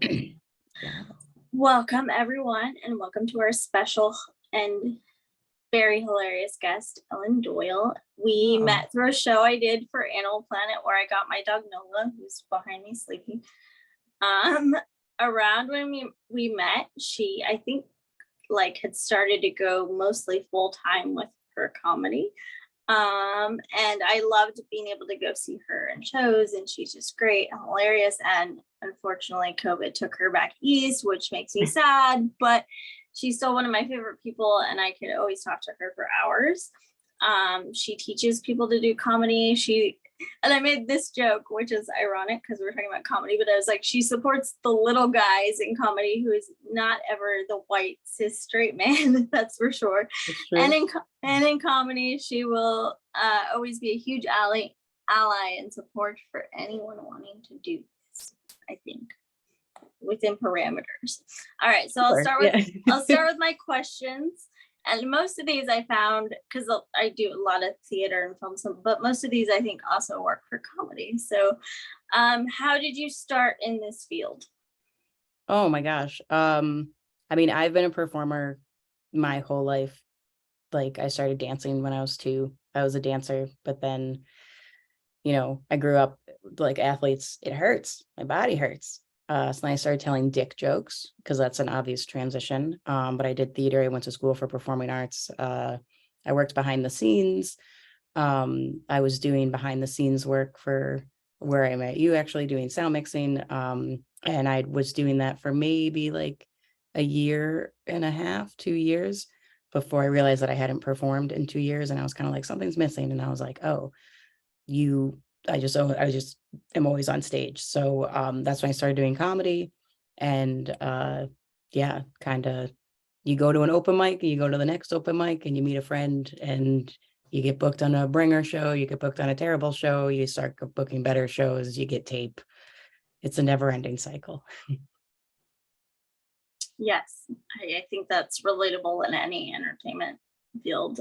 Yeah. Welcome, everyone, and welcome to our special and very hilarious guest, Ellen Doyle. We Oh, met through a show I did for Animal Planet where I got my dog Nola, who's behind me sleeping. Um, Around when we met, she I think had started to go mostly full time with her comedy. And I loved being able to go see her in shows, and she's just great and hilarious. And unfortunately, COVID took her back east, which makes me sad, but she's still one of my favorite people, and I could always talk to her for hours. She teaches people to do comedy. And I made this joke, which is ironic because we're talking about comedy, but I was like, she supports the little guys in comedy who is not ever the white cis straight man, that's for sure. it's true. And in comedy, she will always be a huge ally and support for anyone wanting to do this, I think, within parameters. All right, so I'll start with my questions. And most of these I found, because I do a lot of theater and film, but most of these I think also work for comedy. So how did you start in this field? Oh my gosh. I mean, I've been a performer my whole life. Like, I started dancing when I was 2. I was a dancer, but then, I grew up like athletes. It hurts. My body hurts. So then I started telling dick jokes because that's an obvious transition. But I did theater. I went to school for performing arts. I worked behind the scenes. I was doing behind the scenes work for where I met you, actually doing sound mixing. And I was doing that for maybe like a year and a half, 2 years before I realized that I hadn't performed in 2 years. And I was kind of like, something's missing. And I was like, oh, I just am always on stage. So that's when I started doing comedy. And yeah, kind of, you go to an open mic, you go to the next open mic, and you meet a friend, and you get booked on a bringer show, you get booked on a terrible show, you start booking better shows, you get tape. It's a never-ending cycle. Yes, I think that's relatable in any entertainment field.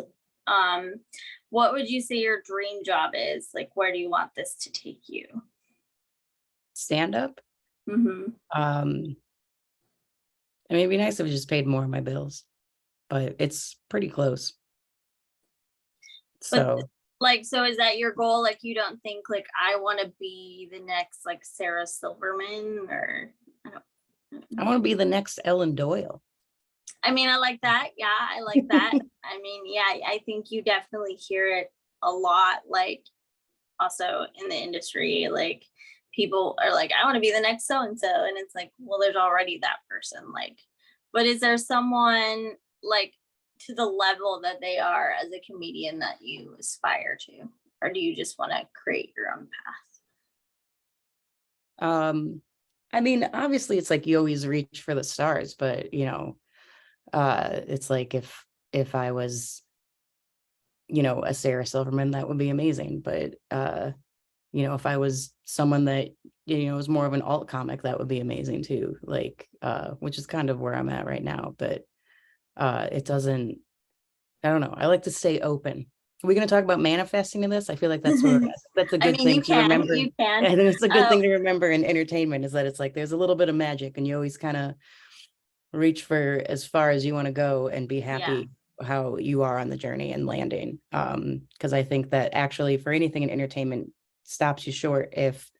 What would you say your dream job is? Like, where do you want this to take you? Stand up. Mm-hmm. I mean, it'd be nice if it just paid more of my bills, but it's pretty close. So so is that your goal? Like, you don't think like, I want to be the next like Sarah Silverman, or I want to be the next Ellen Doyle. I mean, I like that. Yeah, I like that. I mean, yeah, I think you definitely hear it a lot. Like, also in the industry, like, people are like, I want to be the next so and so, and it's like, well, there's already that person. Like, but is there someone like to the level that they are as a comedian that you aspire to, or do you just want to create your own path? I mean, obviously it's like you always reach for the stars, but it's like if I was, a Sarah Silverman, that would be amazing. But if I was someone that, was more of an alt comic, that would be amazing too. Like, which is kind of where I'm at right now. But it doesn't, I don't know. I like to stay open. Are we going to talk about manifesting in this? I feel like that's a good thing to remember. You can. I think it's a good thing to remember in entertainment, is that it's like there's a little bit of magic, and you always kind of reach for as far as you want to go and be happy how you are on the journey and landing. Because I think that actually for anything in entertainment stops you short if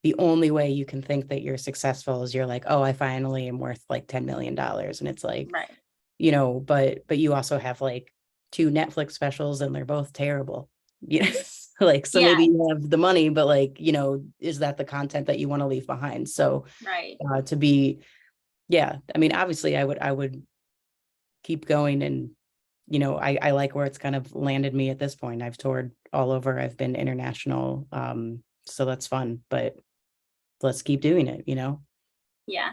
the only way you can think that you're successful is you're like, oh, I finally am worth like $10 million. And it's like, right. But you also have like 2 Netflix specials and they're both terrible. Like, so maybe you have the money, but like, is that the content that you want to leave behind? So Right. to be, yeah, I mean, obviously I would keep going, and I like where it's kind of landed me at this point. I've toured all over, I've been international, so that's fun, but let's keep doing it. Yeah.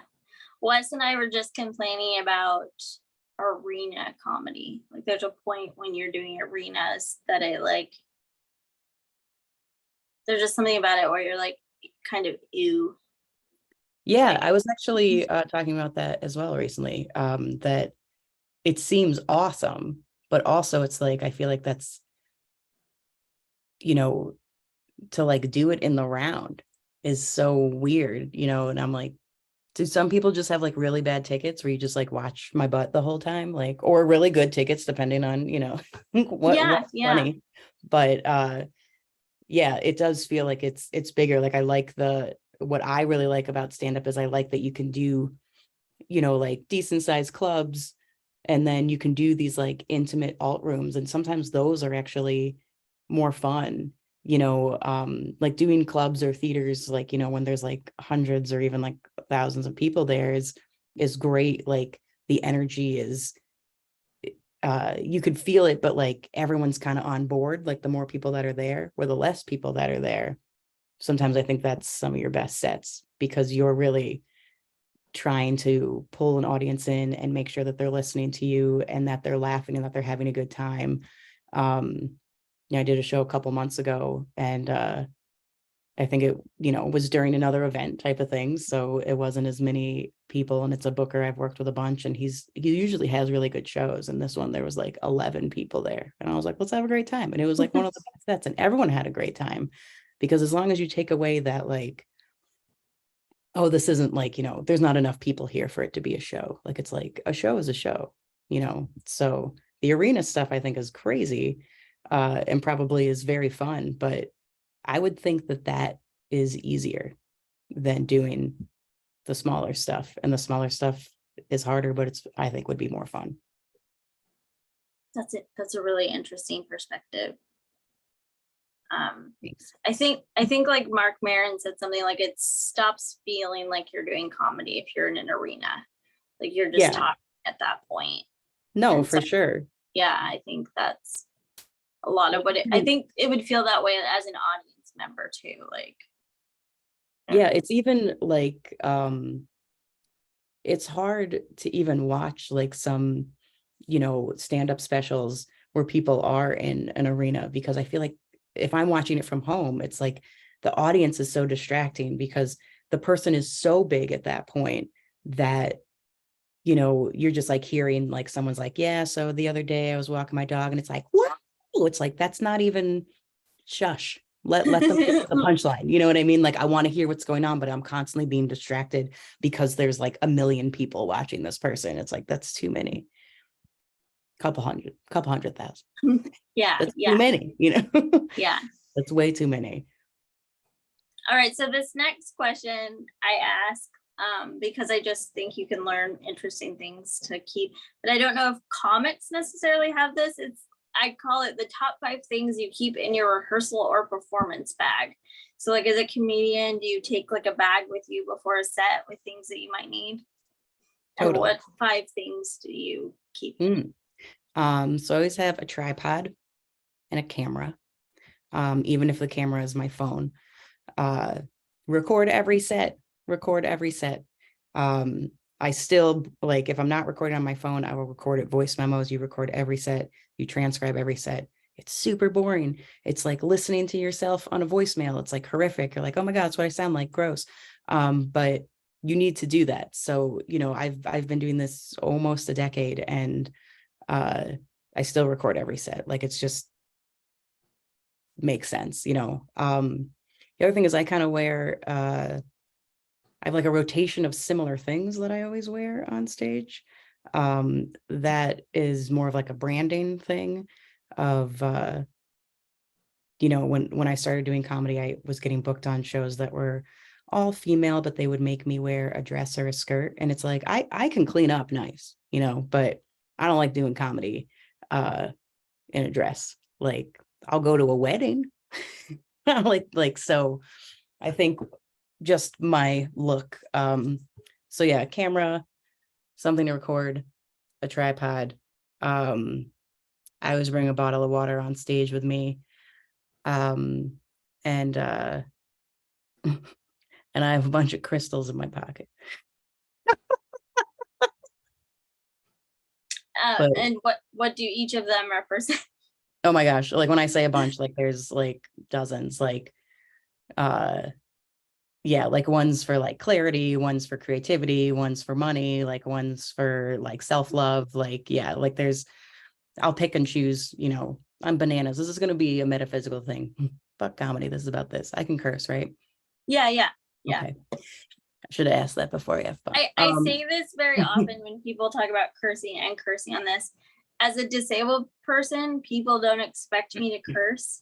Wes and I were just complaining about arena comedy. Like, there's a point when you're doing arenas that there's just something about it where you're like, kind of ew. Yeah, I was actually talking about that as well recently, that it seems awesome, but also it's like, I feel like that's, to like do it in the round is so weird, and I'm like, do some people just have like really bad tickets where you just like watch my butt the whole time, like, or really good tickets depending on, you know, Yeah, what's yeah. funny. But yeah, it does feel like it's bigger. Like I like what I really like about stand-up is I like that you can do, you know, like decent sized clubs, and then you can do these like intimate alt rooms, and sometimes those are actually more fun, you know, like doing clubs or theaters, like, you know, when there's like hundreds or even like thousands of people there is great. Like the energy is you could feel it, but like everyone's kind of on board, like the more people that are there or the less people that are there. Sometimes I think that's some of your best sets because you're really trying to pull an audience in and make sure that they're listening to you and that they're laughing and that they're having a good time. Yeah, I did a show a couple months ago, and I think it, you know, was during another event type of thing. So it wasn't as many people, and it's a booker I've worked with a bunch, and he usually has really good shows. And this one, there was like 11 people there. And I was like, let's have a great time. And it was like one of the best sets, and everyone had a great time. Because as long as you take away that, like, oh, this isn't like, you know, there's not enough people here for it to be a show. Like it's like a show is a show, you know. So the arena stuff I think is crazy, and probably is very fun, but I would think that that is easier than doing the smaller stuff. And the smaller stuff is harder, but it's, I think, would be more fun. That's it. That's a really interesting perspective. Thanks. I think like Mark Maron said something like it stops feeling like you're doing comedy if you're in an arena. Like you're just Yeah, talking at that point. no, And so for sure. yeah, I think that's a lot of what I think it would feel that way as an audience member too. Like Yeah, it's even like, it's hard to even watch like some, you know, stand-up specials where people are in an arena, because I feel like if I'm watching it from home, it's like the audience is so distracting because the person is so big at that point that, you know, you're just like hearing like someone's like, yeah, so the other day I was walking my dog, and it's like, wow, it's like that's not even, shush. Let them get to the punchline. You know what I mean? Like I want to hear what's going on, but I'm constantly being distracted because there's like a million people watching this person. It's like that's too many. Couple hundred thousand. yeah, That's too yeah, many, you know. yeah. That's way too many. All right. So this next question I ask because I just think you can learn interesting things to keep, but I don't know if comics necessarily have this. I call it the top 5 things you keep in your rehearsal or performance bag. So like as a comedian, do you take like a bag with you before a set with things that you might need? And Totally. what 5 things do you keep? So I always have a tripod and a camera. Even if the camera is my phone. Uh record every set, record every set. I still, like, if I'm not recording on my phone, I will record it voice memos. You record every set, you transcribe every set. It's super boring. It's like listening to yourself on a voicemail. It's like horrific. You're like, oh my God, that's what I sound like, gross. But you need to do that. So, you know, I've been doing this almost a decade, and uh I still record every set. Like it's just makes sense, you know. The other thing is I kind of wear I have like a rotation of similar things that I always wear on stage. That is more of like a branding thing of you know, when I started doing comedy, I was getting booked on shows that were all female, but they would make me wear a dress or a skirt. And it's like I can clean up nice, you know, but I don't like doing comedy in a dress. Like I'll go to a wedding. like so I think just my look. So yeah, camera, something to record, a tripod. I always bring a bottle of water on stage with me. Um, and and I have a bunch of crystals in my pocket. But And what do each of them represent? oh my gosh, like when I say a bunch, like there's like dozens, like uh yeah, like one's for like clarity, one's for creativity, one's for money, like one's for like self-love. Like yeah, like there's, I'll pick and choose, you know. I'm bananas. This is going to be a metaphysical thing. Fuck comedy. This is about this. I can curse, right? Yeah, yeah, yeah. Okay. Should have asked that before I have fun. I say this very often when people talk about cursing and cursing on this. As a disabled person, people don't expect me to curse.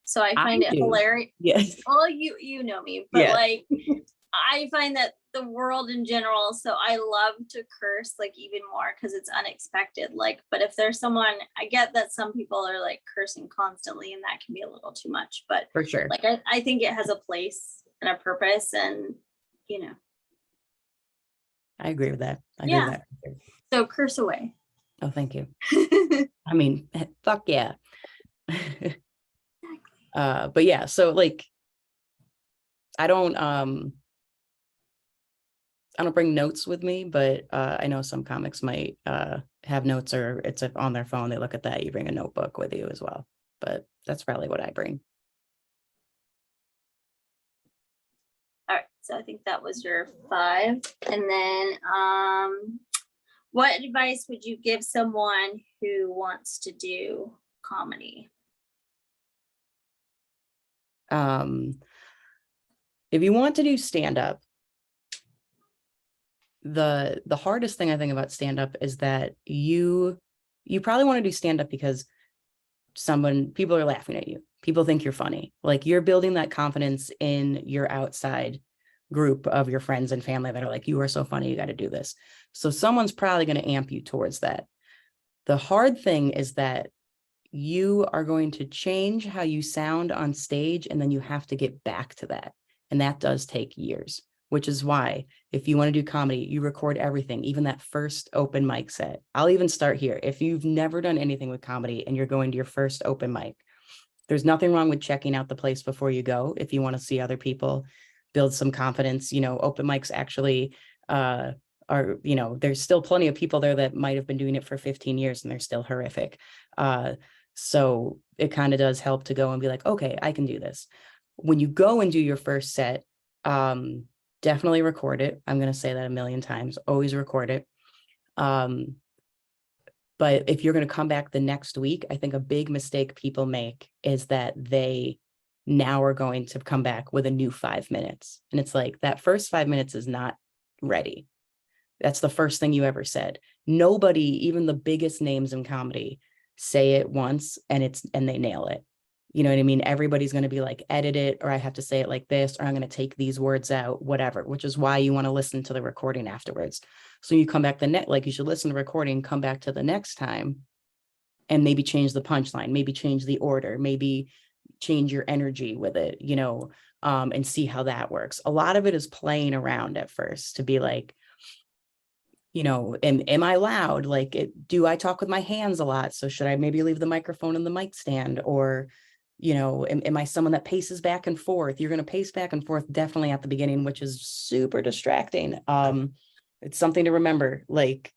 So I I find it do. hilarious. Yes. Well, you know me, but Yeah. like I find that the world in general, so I love to curse like even more because it's unexpected. Like, but if there's someone, I get that some people are like cursing constantly and that can be a little too much, but For sure. like I think it has a place and a purpose, and you know, I agree with that. I agree with yeah. that. So curse away. Oh, thank you. I mean, fuck yeah. But yeah, so like I don't bring notes with me, but I know some comics might have notes, or it's on their phone. They look at that. You bring a notebook with you as well. But that's probably what I bring. All right, so I think that was your 5. And then what advice would you give someone who wants to do comedy? If you want to do stand up, the hardest thing I think about stand up is that you probably want to do stand up because people are laughing at you. People think you're funny. Like, you're building that confidence in your outside group of your friends and family that are like, you are so funny, you got to do this. So someone's probably going to amp you towards that. The hard thing is that you are going to change how you sound on stage, and then you have to get back to that. And that does take years, which is why if you want to do comedy, you record everything, even that first open mic set. I'll even start here. If you've never done anything with comedy and you're going to your first open mic, there's nothing wrong with checking out the place before you go. If you want to see other people build some confidence, open mics actually are, there's still plenty of people there that might have been doing it for 15 years and they're still horrific. So it kind of does help to go and be like, okay, I can do this. When you go and do your first set, definitely record it. I'm going to say that a million times, always record it. But if you're going to come back the next week, I think a big mistake people make is that they now are going to come back with a new 5 minutes. And it's like, that first 5 minutes is not ready. That's the first thing you ever said. Nobody, even the biggest names in comedy, say it once and they nail it. You know what I mean? Everybody's going to be like, edit it, or I have to say it like this, or I'm going to take these words out, whatever, which is why you want to listen to the recording afterwards. So you come back like you should listen to the recording, come back to the next time and maybe change the punchline, maybe change the order, maybe change your energy with it, and see how that works. A lot of it is playing around at first to be like, am I loud? Like, do I talk with my hands a lot? So should I maybe leave the microphone in the mic stand? Or, am I someone that paces back and forth? You're going to pace back and forth definitely at the beginning, which is super distracting. It's something to remember, like,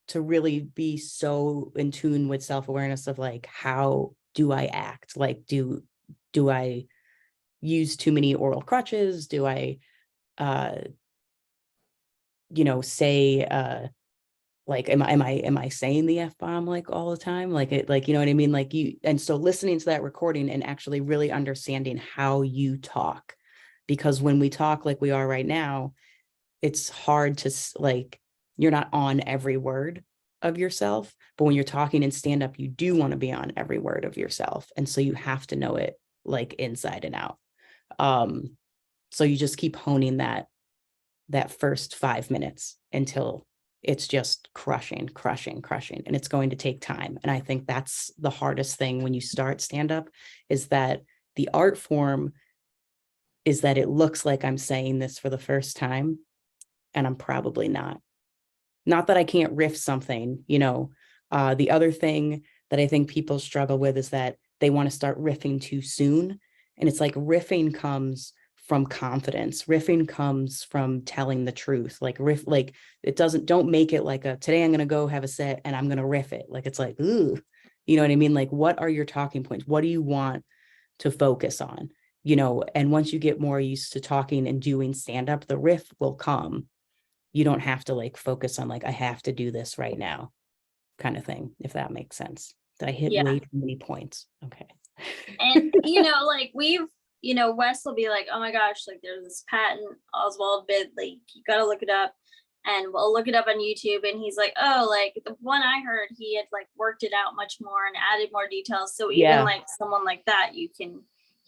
to really be so in tune with self-awareness of like, how do I act? Like, do I use too many oral crutches? Do I, say, like, am I saying the F-bomb like all the time? Like, it, like, you know what I mean? Like, and so listening to that recording and actually really understanding how you talk, because when we talk like we are right now, it's hard to like, you're not on every word of yourself, but when you're talking in stand up, you do want to be on every word of yourself. And so you have to know it like inside and out. So you just keep honing that first 5 minutes until it's just crushing. And it's going to take time. And I think that's the hardest thing when you start stand up, is that the art form is that it looks like I'm saying this for the first time, and I'm probably not. Not that I can't riff something, the other thing that I think people struggle with is that they want to start riffing too soon. And it's like, riffing comes from confidence. Riffing comes from telling the truth. Like, don't make it like today I'm going to go have a set and I'm going to riff it. Like, it's like, ooh, you know what I mean? Like, what are your talking points? What do you want to focus on? And once you get more used to talking and doing stand up, the riff will come. You don't have to like focus on like, I have to do this right now kind of thing, if that makes sense. Did I hit way too many points? Okay. And like you know, Wes will be like, oh my gosh, like there's this Patton Oswald bit, like you gotta look it up. And we'll look it up on YouTube, and he's like, oh, like the one I heard, he had like worked it out much more and added more details. So even Yeah. like someone like that, you can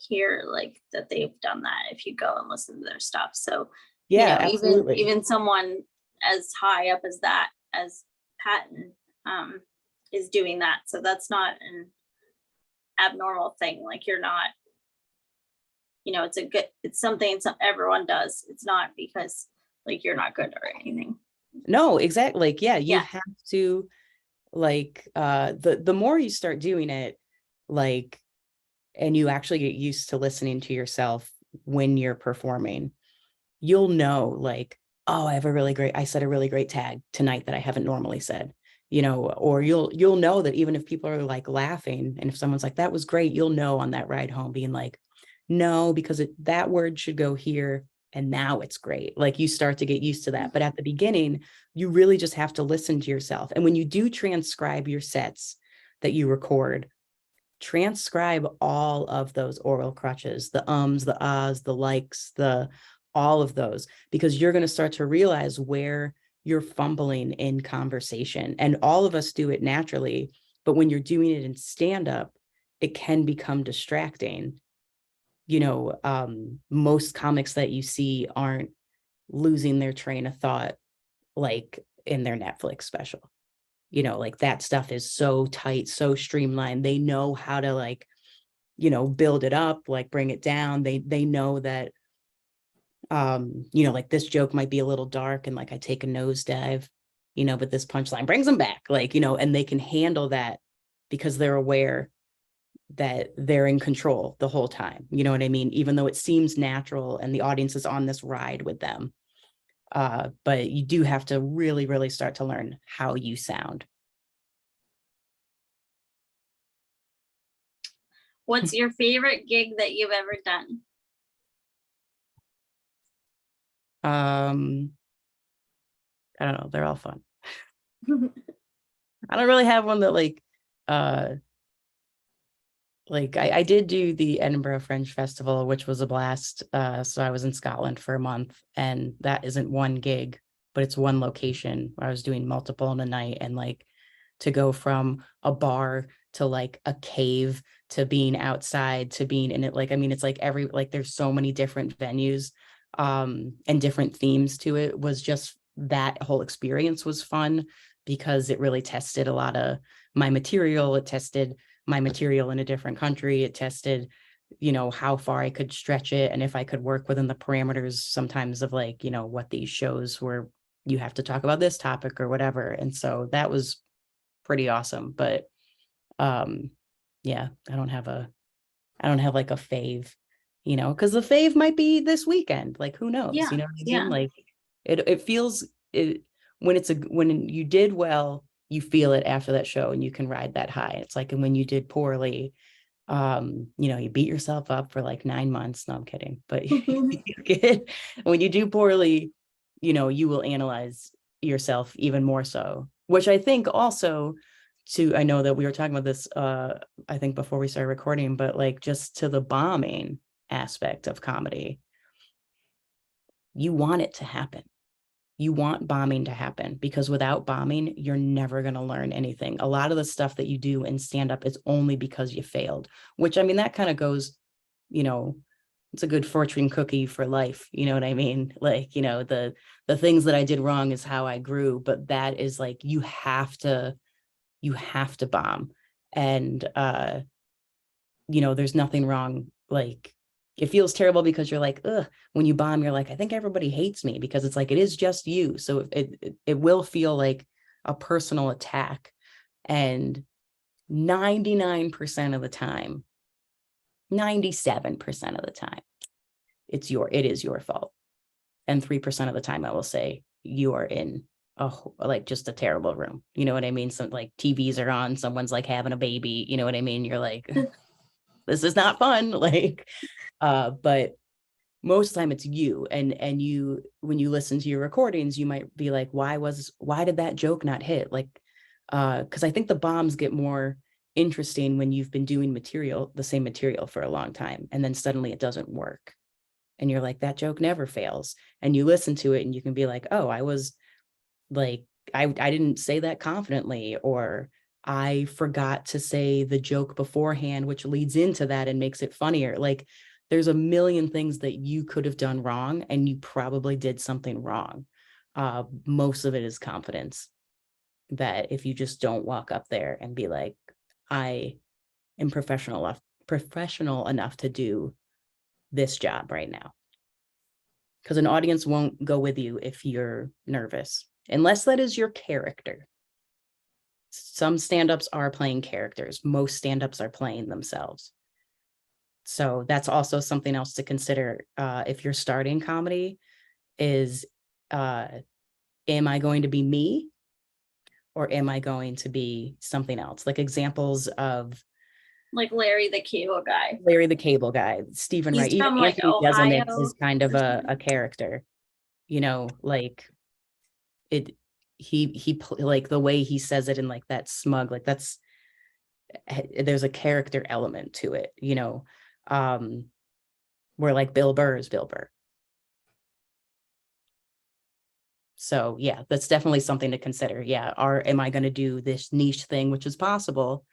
hear like that they've done that if you go and listen to their stuff. So, you Yeah, know, absolutely. even someone as high up as that, as Patton, is doing that. So that's not an abnormal thing. Like you're not, you know, it's something everyone does. It's not because like you're not good or anything. No, exactly. Like, yeah, you Yeah. have to, like, the more you start doing it, like, and you actually get used to listening to yourself when you're performing, you'll know, like, oh, I said a really great tag tonight that I haven't normally said, or you'll know that even if people are like laughing, and if someone's like, that was great, you'll know on that ride home being like, no, because that word should go here, and now it's great. Like, you start to get used to that. But at the beginning, you really just have to listen to yourself. And when you do transcribe your sets that you record, transcribe all of those oral crutches, the ums, the ahs, the likes, all of those, because you're going to start to realize where you're fumbling in conversation. And all of us do it naturally, but when you're doing it in stand up, it can become distracting. Most comics that you see aren't losing their train of thought like in their Netflix special. Like, that stuff is so tight, so streamlined. They know how to, like, build it up, like bring it down. They know that, like, this joke might be a little dark, and like I take a nosedive, but this punchline brings them back, like, and they can handle that because they're aware that they're in control the whole time. You know what I mean? Even though it seems natural and the audience is on this ride with them. But you do have to really, really start to learn how you sound. What's your favorite gig that you've ever done? I don't know. They're all fun. I don't really have one that uh, I did do the Edinburgh Fringe Festival, which was a blast. So I was in Scotland for a month, and that isn't one gig, but it's one location where I was doing multiple in a night, and like, to go from a bar to like a cave to being outside to being in it. Like, I mean, it's like there's so many different venues and different themes to it. Was just, that whole experience was fun because it really tested a lot of my material. It tested my material in a different country. It tested, how far I could stretch it, and if I could work within the parameters sometimes of, like, what these shows where you have to talk about this topic or whatever. And so that was pretty awesome. But yeah, I don't have like a fave, because the fave might be this weekend. Like, who knows? Yeah, You know what I mean? yeah. Like, it feels it when you did well, you feel it after that show, and you can ride that high. It's like, and when you did poorly, you beat yourself up for like 9 months. No, I'm kidding. But when you do poorly, you will analyze yourself even more so, which I think also, I know that we were talking about this, I think before we started recording, but like, just to the bombing aspect of comedy, you want it to happen. You want bombing to happen, because without bombing, you're never going to learn anything. A lot of the stuff that you do in stand up is only because you failed, which, I mean, that kind of goes, it's a good fortune cookie for life. You know what I mean? Like, the things that I did wrong is how I grew, but that is like, you have to bomb. And there's nothing wrong. Like, it feels terrible because you're like, ugh, when you bomb, you're like, I think everybody hates me, because it's like, it is just you. So it will feel like a personal attack. And 99% of the time, 97% of the time, it is your fault. And 3% of the time, I will say, you are in like, just a terrible room. You know what I mean? Some, like, TVs are on, someone's like having a baby, you know what I mean? You're like, this is not fun. Like, but most of the time it's you. And you, when you listen to your recordings, you might be like, why did that joke not hit? Like, because I think the bombs get more interesting when you've been doing the same material for a long time, and then suddenly it doesn't work. And you're like, that joke never fails. And you listen to it and you can be like, oh, I was like, I didn't say that confidently, or I forgot to say the joke beforehand, which leads into that and makes it funnier. Like, there's a million things that you could have done wrong, and you probably did something wrong. Most of it is confidence, that if you just don't walk up there and be like, I am professional enough to do this job right now. Because an audience won't go with you if you're nervous, unless that is your character. Some stand-ups are playing characters. Most stand-ups are playing themselves. So that's also something else to consider if you're starting comedy is, am I going to be me, or am I going to be something else? Like examples of Like Larry the Cable Guy. Larry the Cable Guy, Stephen Wright, He's even from like Anthony Jeselnik Ohio is kind of or a something. character, like it, like the way he says it in like that smug, like there's a character element to it, where like Bill Burr is Bill Burr. So yeah, that's definitely something to consider. Yeah, am I going to do this niche thing, which is possible,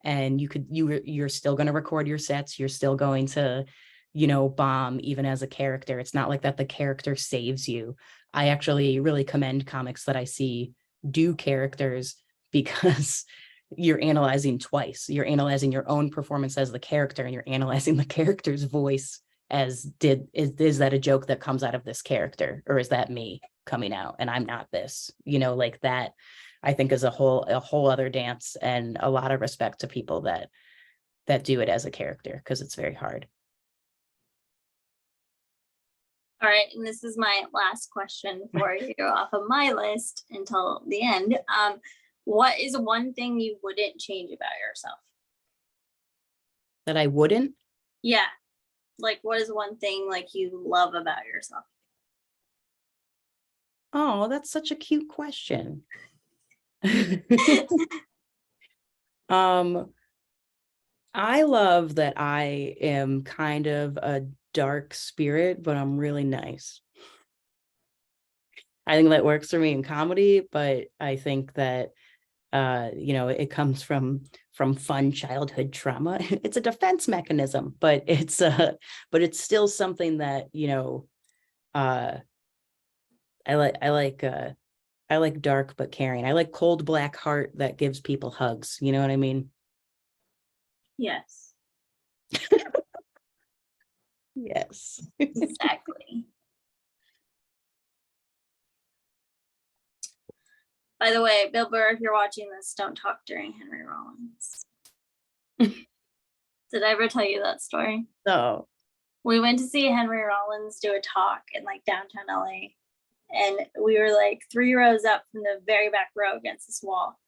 and you're still going to record your sets, you're still going to, bomb even as a character. It's not like that the character saves you. I actually really commend comics that I see do characters, because you're analyzing twice. You're analyzing your own performance as the character, and you're analyzing the character's voice as is that a joke that comes out of this character, or is that me coming out and I'm not this, like that. I think is a whole other dance, and a lot of respect to people that do it as a character, because it's very hard. All right, and this is my last question for you off of my list until the end. What is one thing you wouldn't change about yourself? That I wouldn't? Yeah. Like, what is one thing like you love about yourself? Oh, that's such a cute question. I love that I am kind of a dark spirit, but I'm really nice. I think that works for me in comedy, but I think that it comes from fun childhood trauma. It's a defense mechanism, but it's still something that, uh I like dark but caring. I like cold black heart that gives people hugs. You know what I mean? Yes. Yes. Exactly. By the way, Bill Burr, if you're watching this, don't talk during Henry Rollins. Did I ever tell you that story? So We went to see Henry Rollins do a talk in like downtown LA. And we were like 3 rows up from the very back row against this wall.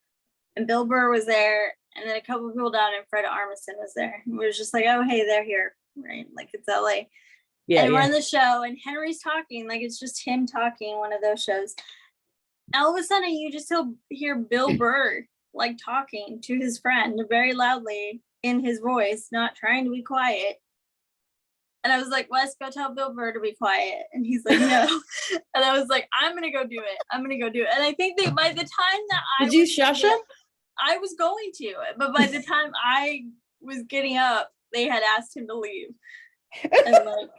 And Bill Burr was there. And then a couple of people down, and Fred Armisen was there. And we was just like, oh, hey, they're here. Right. Like it's LA. yeah, and we're yeah. in the show, and Henry's talking. Like it's just him talking, one of those shows. All of a sudden, you just hear Bill Burr like talking to his friend very loudly in his voice, not trying to be quiet. And I was like, Wes, go tell Bill Burr to be quiet. And he's like, no. And I was like, I'm going to go do it. I'm going to go do it. And I think that by the time that Did you shush him? I was going to, but by the time I was getting up, they had asked him to leave. And like,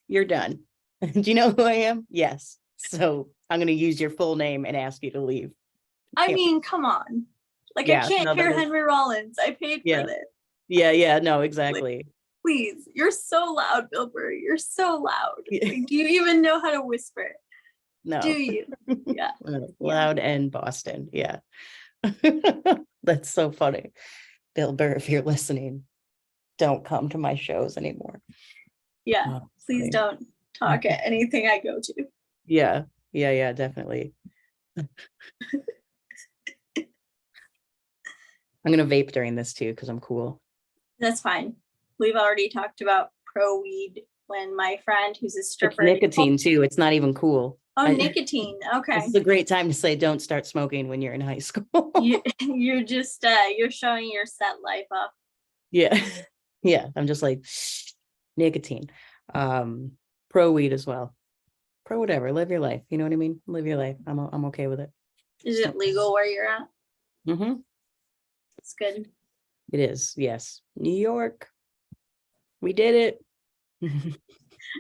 you're done. Do you know who I am? Yes. So I'm going to use your full name and ask you to leave. I mean, come on. Like, Yeah, I can't no, hear that is- Henry Rollins. I paid for this. Yeah, no, exactly. Like, please, you're so loud, Bill Burr. You're so loud. Yeah. Like, do you even know how to whisper? No. Do you? Yeah. Loud and Boston. Yeah. That's so funny. Bill Burr, if you're listening, don't come to my shows anymore. Yeah. Oh, Please funny. don't talk at anything I go to. Yeah, definitely. I'm gonna vape during this too, because I'm cool. That's fine. We've already talked about pro weed when my friend who's a It's stripper. nicotine too. It's not even cool. Oh, nicotine. This Okay. is a great time to say don't start smoking when you're in high school. You're just you're showing your set life off. Yeah. Yeah. I'm just like nicotine. Pro weed as well. Pro whatever. Live your life. You know what I mean? Live your life. I'm okay with it. Is it legal where you're at? Mm-hmm. It's good. It is. Yes. New York. We did it.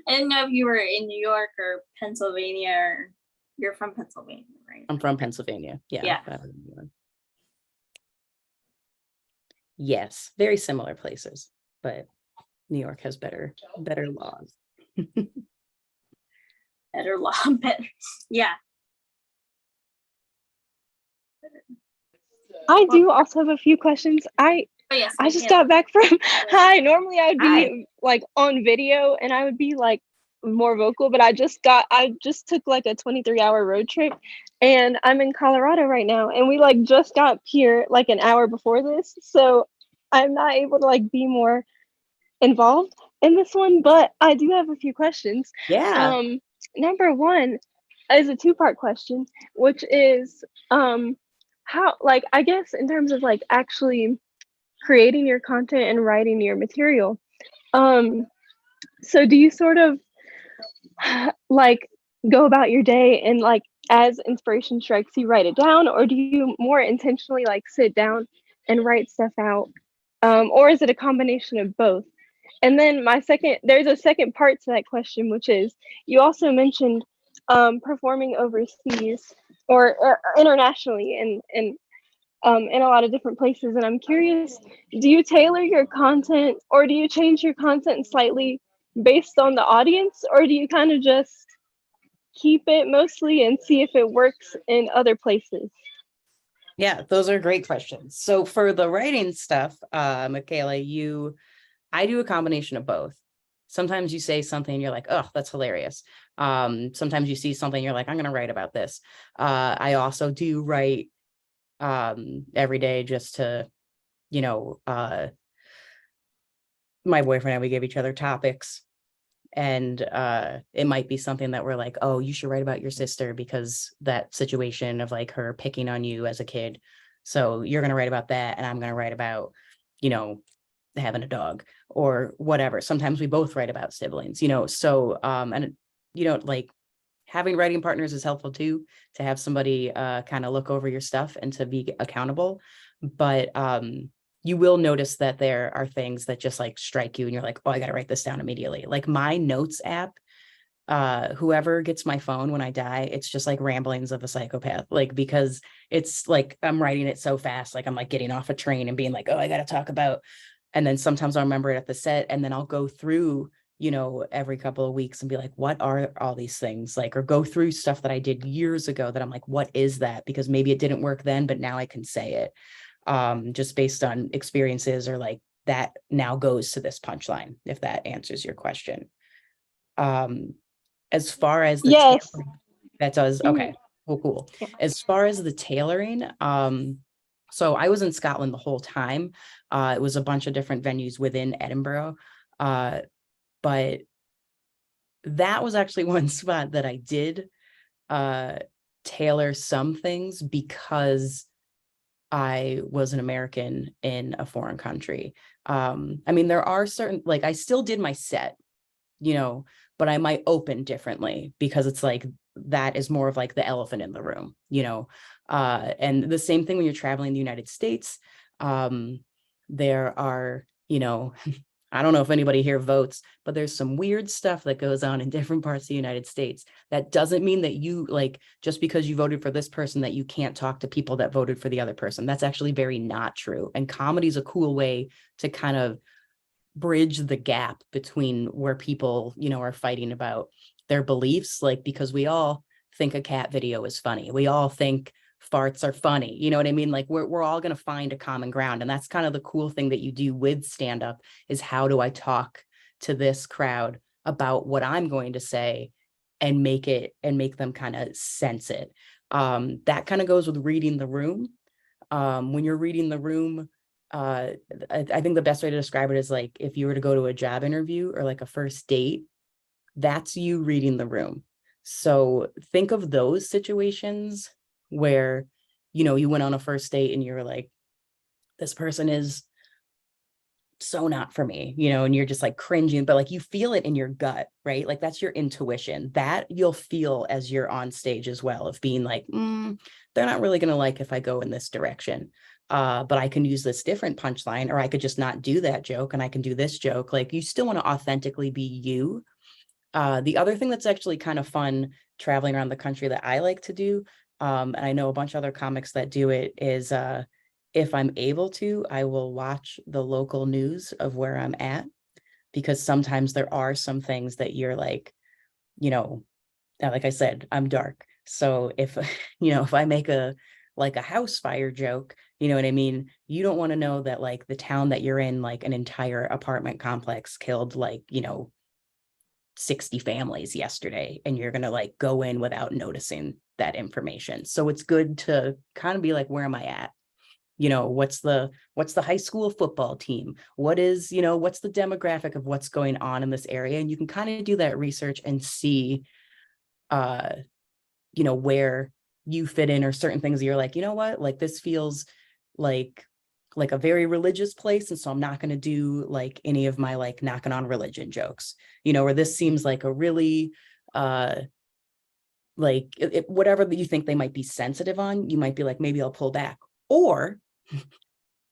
I didn't know if you were in New York or Pennsylvania, or you're from Pennsylvania, right? I'm from Pennsylvania. Yeah. Yeah. Yes. Very similar places, but New York has better laws. Better law, better. Yeah. I do also have a few questions. Oh, yes. I just got back from hi. Normally I would Hi. be like on video and I would be like more vocal, but I just took like a 23-hour road trip and I'm in Colorado right now and we like just got here like an hour before this. So I'm not able to like be more involved in this one, but I do have a few questions. Yeah. Number one is a two-part question, which is how, like, I guess in terms of like actually creating your content and writing your material. So do you sort of like go about your day and like as inspiration strikes you write it down, or do you more intentionally like sit down and write stuff out? Or is it a combination of both? And then there's a second part to that question, which is you also mentioned performing overseas or internationally in a lot of different places. And I'm curious, do you tailor your content or do you change your content slightly based on the audience, or do you kind of just keep it mostly and see if it works in other places? Yeah, those are great questions. So for the writing stuff, Michaela, I do a combination of both. Sometimes you say something, you're like, oh, that's hilarious. Sometimes you see something, you're like, I'm going to write about this. I also do write every day just to, my boyfriend and we give each other topics. And it might be something that we're like, oh, you should write about your sister because that situation of like her picking on you as a kid. So you're going to write about that. And I'm going to write about, having a dog or whatever. Sometimes we both write about siblings, so, and, like having writing partners is helpful too, to have somebody kind of look over your stuff and to be accountable. But you will notice that there are things that just like strike you and you're like, oh, I got to write this down immediately. Like my notes app, whoever gets my phone when I die, it's just like ramblings of a psychopath. Like, because it's like, I'm writing it so fast. Like I'm like getting off a train and being like, oh, I got to talk about, and then sometimes I'll remember it at the set. And then I'll go through, every couple of weeks and be like, what are all these things? Like, or go through stuff that I did years ago that I'm like, what is that? Because maybe it didn't work then, but now I can say it. Just based on experiences, or like that now goes to this punchline, if that answers your question. As far as the Yes. that does, okay, cool. Yeah. As far as the tailoring, so I was in Scotland the whole time. It was a bunch of different venues within Edinburgh, but that was actually one spot that I did tailor some things because I was an American in a foreign country. I mean, there are certain, like, I still did my set, but I might open differently because it's like, that is more of like the elephant in the room, and the same thing when you're traveling the United States. There are, I don't know if anybody here votes, but there's some weird stuff that goes on in different parts of the United States. That doesn't mean that you, like, just because you voted for this person, that you can't talk to people that voted for the other person. That's actually very not true. And comedy is a cool way to kind of bridge the gap between where people, are fighting about their beliefs. Like, because we all think a cat video is funny. We all think farts are funny. You know what I mean? Like we're all going to find a common ground. And that's kind of the cool thing that you do with stand up, is how do I talk to this crowd about what I'm going to say and make them kind of sense it. That kind of goes with reading the room. When you're reading the room, I think the best way to describe it is like, if you were to go to a job interview or like a first date, that's you reading the room. So think of those situations where, you know, you went on a first date and you're like, this person is so not for me, you know, and you're just like cringing, but like you feel it in your gut, right? Like that's your intuition that you'll feel as you're on stage as well, of being like, they're not really going to like if I go in this direction. But I can use this different punchline, or I could just not do that joke and I can do this joke. Like you still want to authentically be you. The other thing that's actually kind of fun traveling around the country that I like to do, and I know a bunch of other comics that do it, is if I'm able to, I will watch the local news of where I'm at, because sometimes there are some things that you're like, you know, like I said, I'm dark. So if, you know, if I make a like a house fire joke, you know what I mean? You don't want to know that like the town that you're in, like an entire apartment complex killed like, you know, 60 families yesterday, and you're going to like go in without noticing that information. So it's good to kind of be like, where am I at? You know, what's the high school football team? What is, you know, what's the demographic of what's going on in this area? And you can kind of do that research and see you know, where you fit in, or certain things you're like, you know what, like this feels like a very religious place, and so I'm not going to do like any of my like knocking on religion jokes, you know, or this seems like a really like whatever that you think they might be sensitive on, you might be like, maybe I'll pull back. Or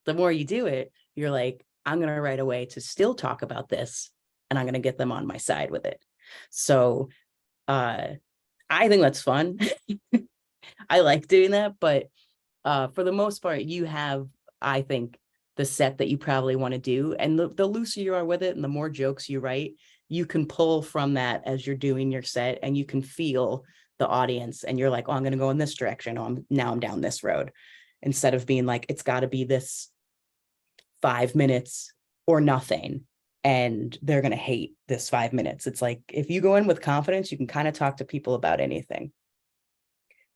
the more you do it, you're like, I'm going to write a way to still talk about this, and I'm going to get them on my side with it. So I think that's fun. I like doing that, but for the most part, you have, I think, the set that you probably want to do. And the looser you are with it and the more jokes you write, you can pull from that as you're doing your set, and you can feel the audience, and you're like, oh, I'm going to go in this direction. Oh, now I'm down this road. Instead of being like, it's got to be this 5 minutes or nothing, and they're going to hate this 5 minutes. It's like, if you go in with confidence, you can kind of talk to people about anything.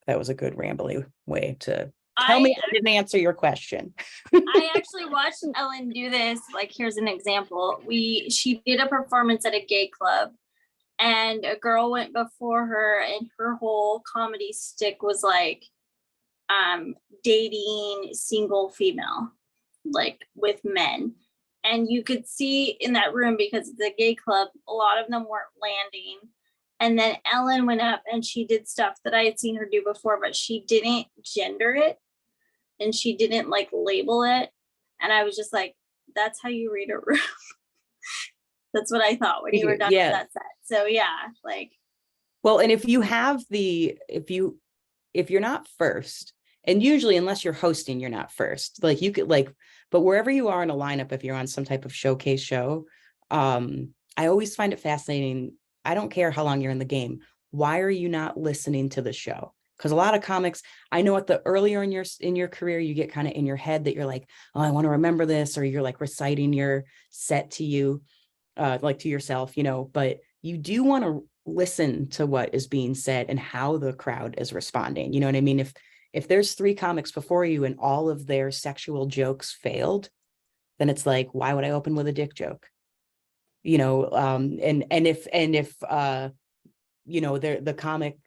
That was a good rambly way to tell me I didn't answer your question. I actually watched Ellen do this. Like, here's an example. She did a performance at a gay club, and a girl went before her, and her whole comedy stick was like dating single female, like with men. And you could see in that room, because it's a gay club, a lot of them weren't landing. And then Ellen went up and she did stuff that I had seen her do before, but she didn't gender it, and she didn't like label it. And I was just like, that's how you read a room. That's what I thought when you were done with that set. So yeah, like. Well, and if you're not first, and usually unless you're hosting, you're not first, like you could like, but wherever you are in a lineup, if you're on some type of showcase show, I always find it fascinating. I don't care how long you're in the game. Why are you not listening to the show? Because a lot of comics, I know at the earlier in your career, you get kind of in your head that you're like, oh, I want to remember this, or you're like reciting your set to you, like to yourself, you know, but you do want to listen to what is being said and how the crowd is responding. You know what I mean? If there's 3 comics before you and all of their sexual jokes failed, then it's like, why would I open with a dick joke? You know, and if you know, the comic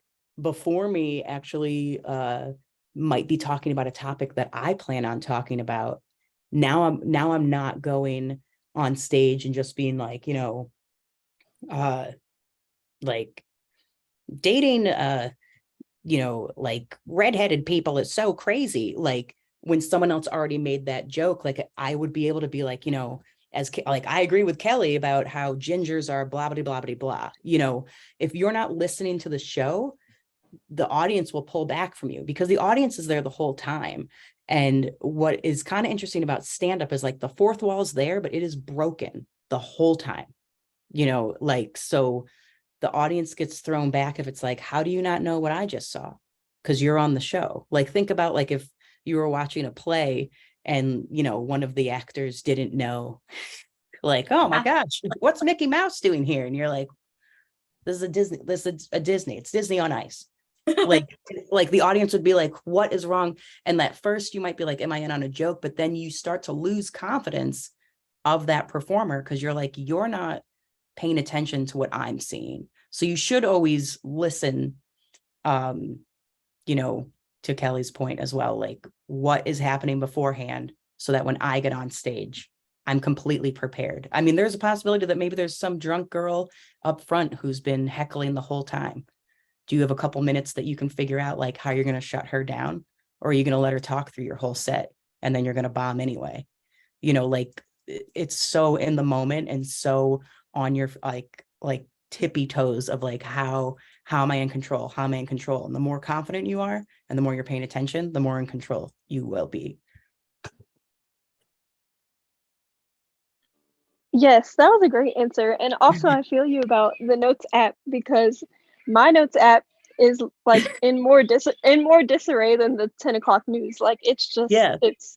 before me actually might be talking about a topic that I plan on talking about. Now I'm not going on stage and just being like, you know, like dating you know, like redheaded people is so crazy. Like when someone else already made that joke, like I would be able to be like, you know, as like I agree with Kelly about how gingers are blah blah blah blah blah. You know, if you're not listening to the show, the audience will pull back from you, because the audience is there the whole time. And what is kind of interesting about stand-up is like the fourth wall is there, but it is broken the whole time. You know, like, so the audience gets thrown back if it's like, how do you not know what I just saw? Because you're on the show. Like, think about like if you were watching a play and, you know, one of the actors didn't know, like, oh my gosh, what's Mickey Mouse doing here? And you're like, this is a Disney, it's Disney on Ice. like the audience would be like, what is wrong? And at first you might be like, am I in on a joke? But then you start to lose confidence of that performer, because you're like, you're not paying attention to what I'm seeing. So you should always listen, you know, to Kelly's point as well, like what is happening beforehand so that when I get on stage, I'm completely prepared. I mean, there's a possibility that maybe there's some drunk girl up front who's been heckling the whole time. Do you have a couple minutes that you can figure out like how you're going to shut her down? Or are you going to let her talk through your whole set and then you're going to bomb anyway? You know, like it's so in the moment and so on your like tippy toes of like how am I in control? How am I in control? And the more confident you are and the more you're paying attention, the more in control you will be. Yes, that was a great answer. And also, I feel you about the Notes app because my Notes app is like in more disarray than the 10 o'clock news. Like Yeah. it's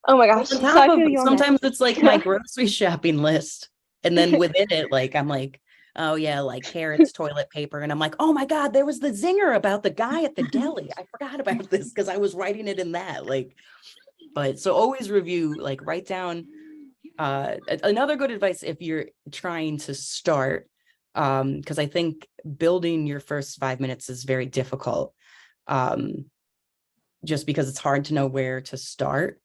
oh my Well, gosh. on So top I of feel you on sometimes it's like my that. grocery shopping list. And then within it, like I'm like, oh yeah, like carrots, toilet paper. And I'm like, oh my God, there was the zinger about the guy at the deli. I forgot about this because I was writing it in that. Like, but so always review, like write down another good advice if you're trying to start. Because I think building your first 5 minutes is very difficult. Just because it's hard to know where to start.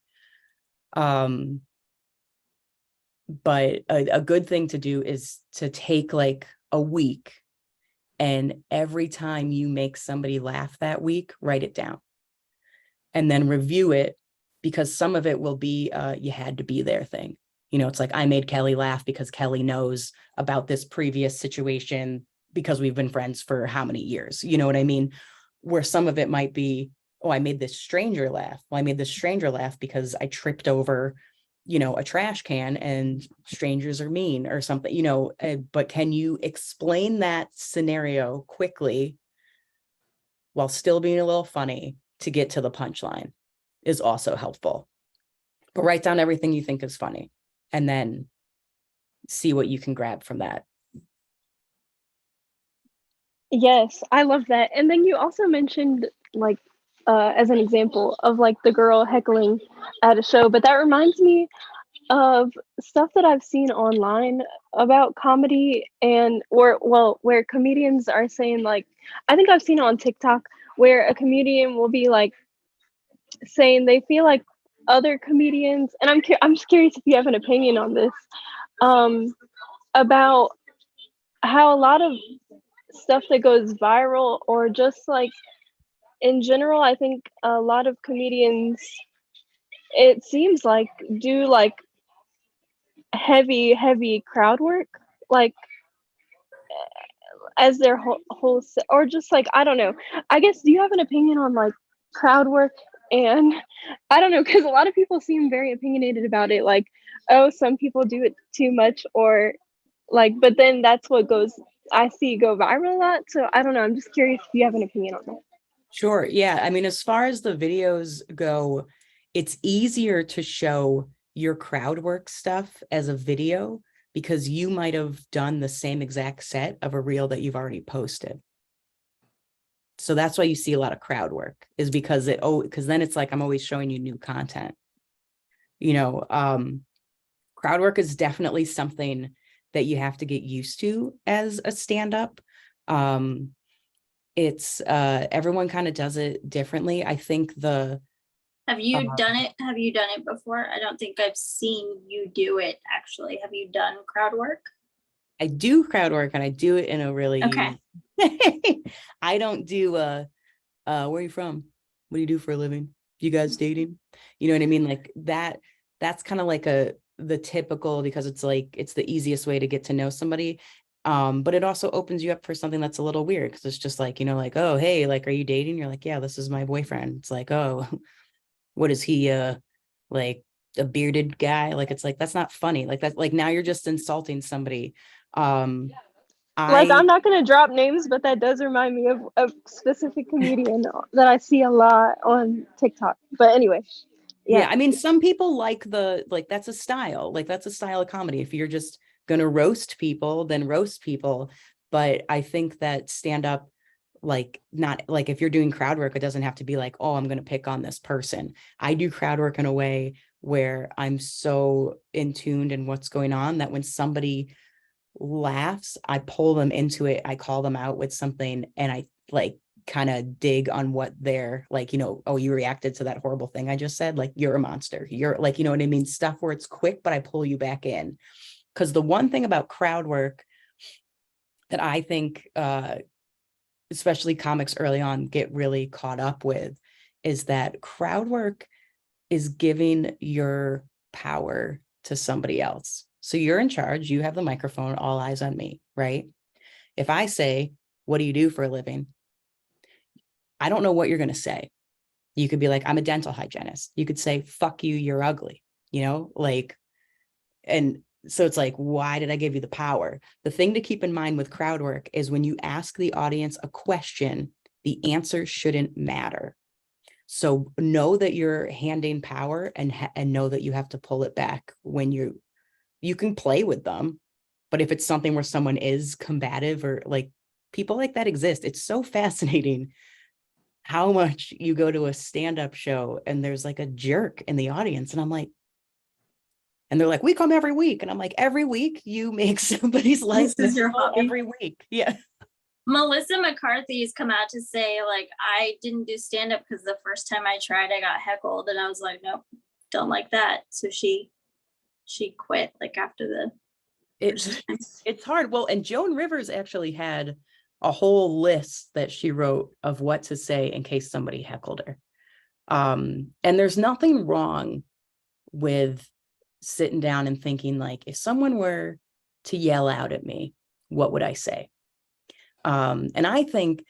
But a good thing to do is to take like a week and every time you make somebody laugh that week, write it down and then review it because some of it will be you had to be there thing. You know, it's like I made Kelly laugh because Kelly knows about this previous situation because we've been friends for how many years, you know what I mean? Where some of it might be, oh, I made this stranger laugh. Well, I made this stranger laugh because I tripped over, you know, a trash can and strangers are mean or something, you know, but can you explain that scenario quickly while still being a little funny to get to the punchline is also helpful. But write down everything you think is funny and then see what you can grab from that. Yes, I love that. And then you also mentioned like as an example of like the girl heckling at a show, but that reminds me of stuff that I've seen online about comedy and or well where comedians are saying like I think I've seen it on TikTok where a comedian will be like saying they feel like other comedians and I'm just curious if you have an opinion on this um about how a lot of stuff that goes viral or just like in general I think a lot of comedians it seems like do like heavy crowd work like as their or just like I don't know. I guess do you have an opinion on like crowd work and I don't know because a lot of people seem very opinionated about it like oh some people do it too much or like but then that's what goes I see go viral a lot so I don't know I'm just curious if you have an opinion on that. Sure. Yeah. I mean, as far as the videos go, it's easier to show your crowd work stuff as a video because you might have done the same exact set of a reel that you've already posted. So that's why you see a lot of crowd work is because because then it's like I'm always showing you new content. You know, crowd work is definitely something that you have to get used to as a stand-up. It's everyone kind of does it differently. I think Have you done it? Have you done it before? I don't think I've seen you do it actually. Have you done crowd work? I do crowd work and I do it in a really Okay. I don't do where are you from? What do you do for a living? You guys dating? You know what I mean? Like that's kind of like the typical because it's like it's the easiest way to get to know somebody. But it also opens you up for something that's a little weird because it's just like, you know, like, oh, hey, like, are you dating? You're like, yeah, this is my boyfriend. It's like, oh, what is he like a bearded guy? Like it's like that's not funny. Like that's like now you're just insulting somebody. Like I I'm not gonna drop names, but that does remind me of a specific comedian that I see a lot on TikTok. But anyway, Yeah, yeah. I mean, some people like like that's a style, like that's a style of comedy. If you're just gonna roast people, then roast people. But I think that stand up, like not like if you're doing crowd work, it doesn't have to be like, oh, I'm gonna pick on this person. I do crowd work in a way where I'm so in tuned in what's going on that when somebody laughs, I pull them into it, I call them out with something, and I like kind of dig on what they're like, oh, you reacted to that horrible thing I just said, like you're a monster, you're like, you know what I mean, stuff where it's quick, but I pull you back in. Because the one thing about crowd work that I think especially comics early on get really caught up with is that crowd work is giving your power to somebody else. So you're in charge, you have the microphone, all eyes on me, right? If I say, what do you do for a living? I don't know what you're going to say. You could be like, I'm a dental hygienist. You could say, fuck you, you're ugly, like, and so it's like, why did I give you the power? The thing to keep in mind with crowd work is when you ask the audience a question, the answer shouldn't matter. So know that you're handing power and know that you have to pull it back when you can play with them. But if it's something where someone is combative or like people like that exist, it's so fascinating how much you go to a stand-up show and there's like a jerk in the audience. And I'm like, and they're like, we come every week. And I'm like, every week you make somebody's life This is your hobby. every week. Yeah. Melissa McCarthy's come out to say, like, I didn't do stand-up because the first time I tried, I got heckled, and I was like, nope, don't like that. So she quit like after the it's hard. Well, and Joan Rivers actually had a whole list that she wrote of what to say in case somebody heckled her. And there's nothing wrong with sitting down and thinking, like, if someone were to yell out at me, what would I say? And I think,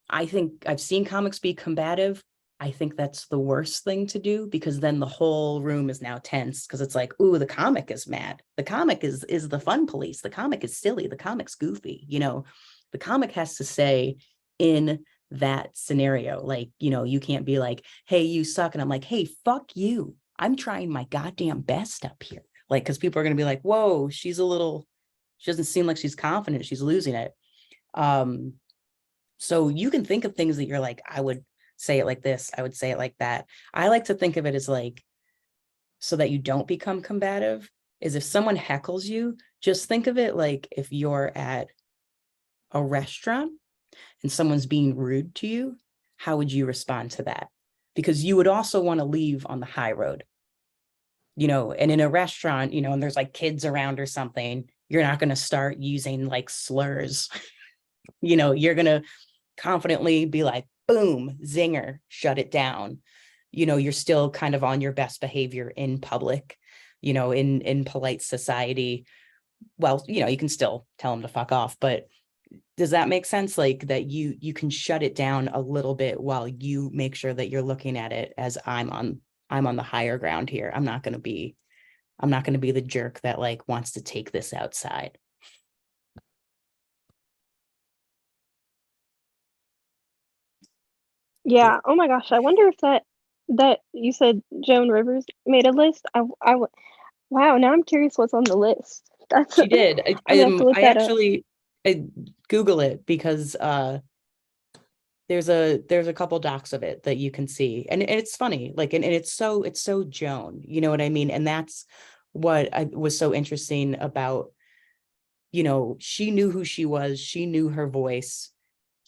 I've seen comics be combative. I think that's the worst thing to do, because then the whole room is now tense, because it's like, ooh, the comic is mad. The comic is the fun police. The comic is silly. The comic's goofy. The comic has to say in that scenario, like, you can't be like, hey, you suck. And I'm like, hey, fuck you. I'm trying my goddamn best up here. Like, because people are going to be like, whoa, she doesn't seem like she's confident. She's losing it. So you can think of things that you're like, I would say it like this, I would say it like that. I like to think of it as like, so that you don't become combative, is if someone heckles you, just think of it like if you're at a restaurant and someone's being rude to you, how would you respond to that? Because you would also want to leave on the high road, and in a restaurant, and there's like kids around or something, you're not going to start using like slurs. You're going to confidently be like, boom, zinger, shut it down. You're still kind of on your best behavior in public, in polite society. Well, you can still tell them to fuck off, but does that make sense? Like that you can shut it down a little bit while you make sure that you're looking at it as I'm on the higher ground here. I'm not going to be the jerk that like wants to take this outside. Yeah. Oh my gosh. I wonder if that you said Joan Rivers made a list. Wow. Now I'm curious what's on the list. That's She did. I'm gonna have to look that up. I Google it, because there's a couple docs of it that you can see, and it's funny, like, and it's so Joan, you know what I mean? And that's what I was so interesting about. She knew who she was, she knew her voice,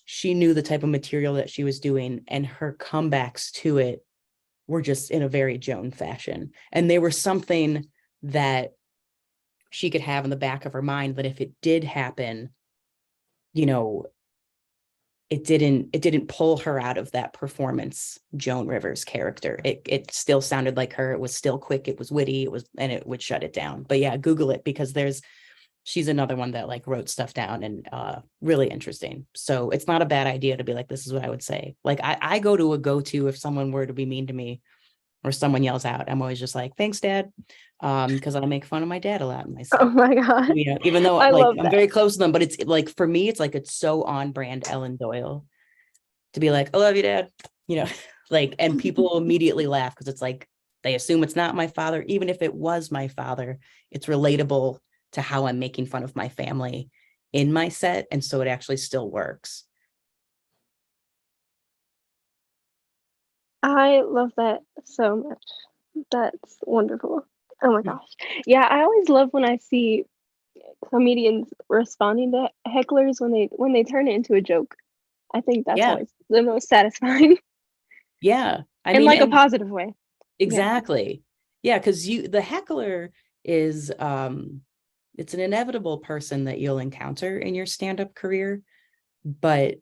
she knew the type of material that she was doing, and her comebacks to it were just in a very Joan fashion. And they were something that she could have in the back of her mind that if it did happen, you know, it didn't pull her out of that performance Joan Rivers character. It still sounded like her. It was still quick, it was witty, and it would shut it down. But yeah, Google it, because she's another one that like wrote stuff down, and really interesting. So it's not a bad idea to be like, this is what I would say. Like I go to a go-to if someone were to be mean to me or someone yells out. I'm always just like, thanks, Dad. Because I make fun of my dad a lot in myself. Oh my god. Even though I like love I'm that. very close to them, but it's like, for me, it's like, it's so on brand Ellen Doyle to be like, I love you, Dad. Like, and people immediately laugh because it's like, they assume it's not my father. Even if it was my father, it's relatable to how I'm making fun of my family in my set. And so it actually still works. I love that so much. That's wonderful. Oh my gosh. Yeah, I always love when I see comedians responding to hecklers when they turn it into a joke. I think that's Yeah. always the most satisfying Yeah. I in mean, like a and positive way. exactly. Yeah, because the heckler is it's an inevitable person that you'll encounter in your stand-up career. But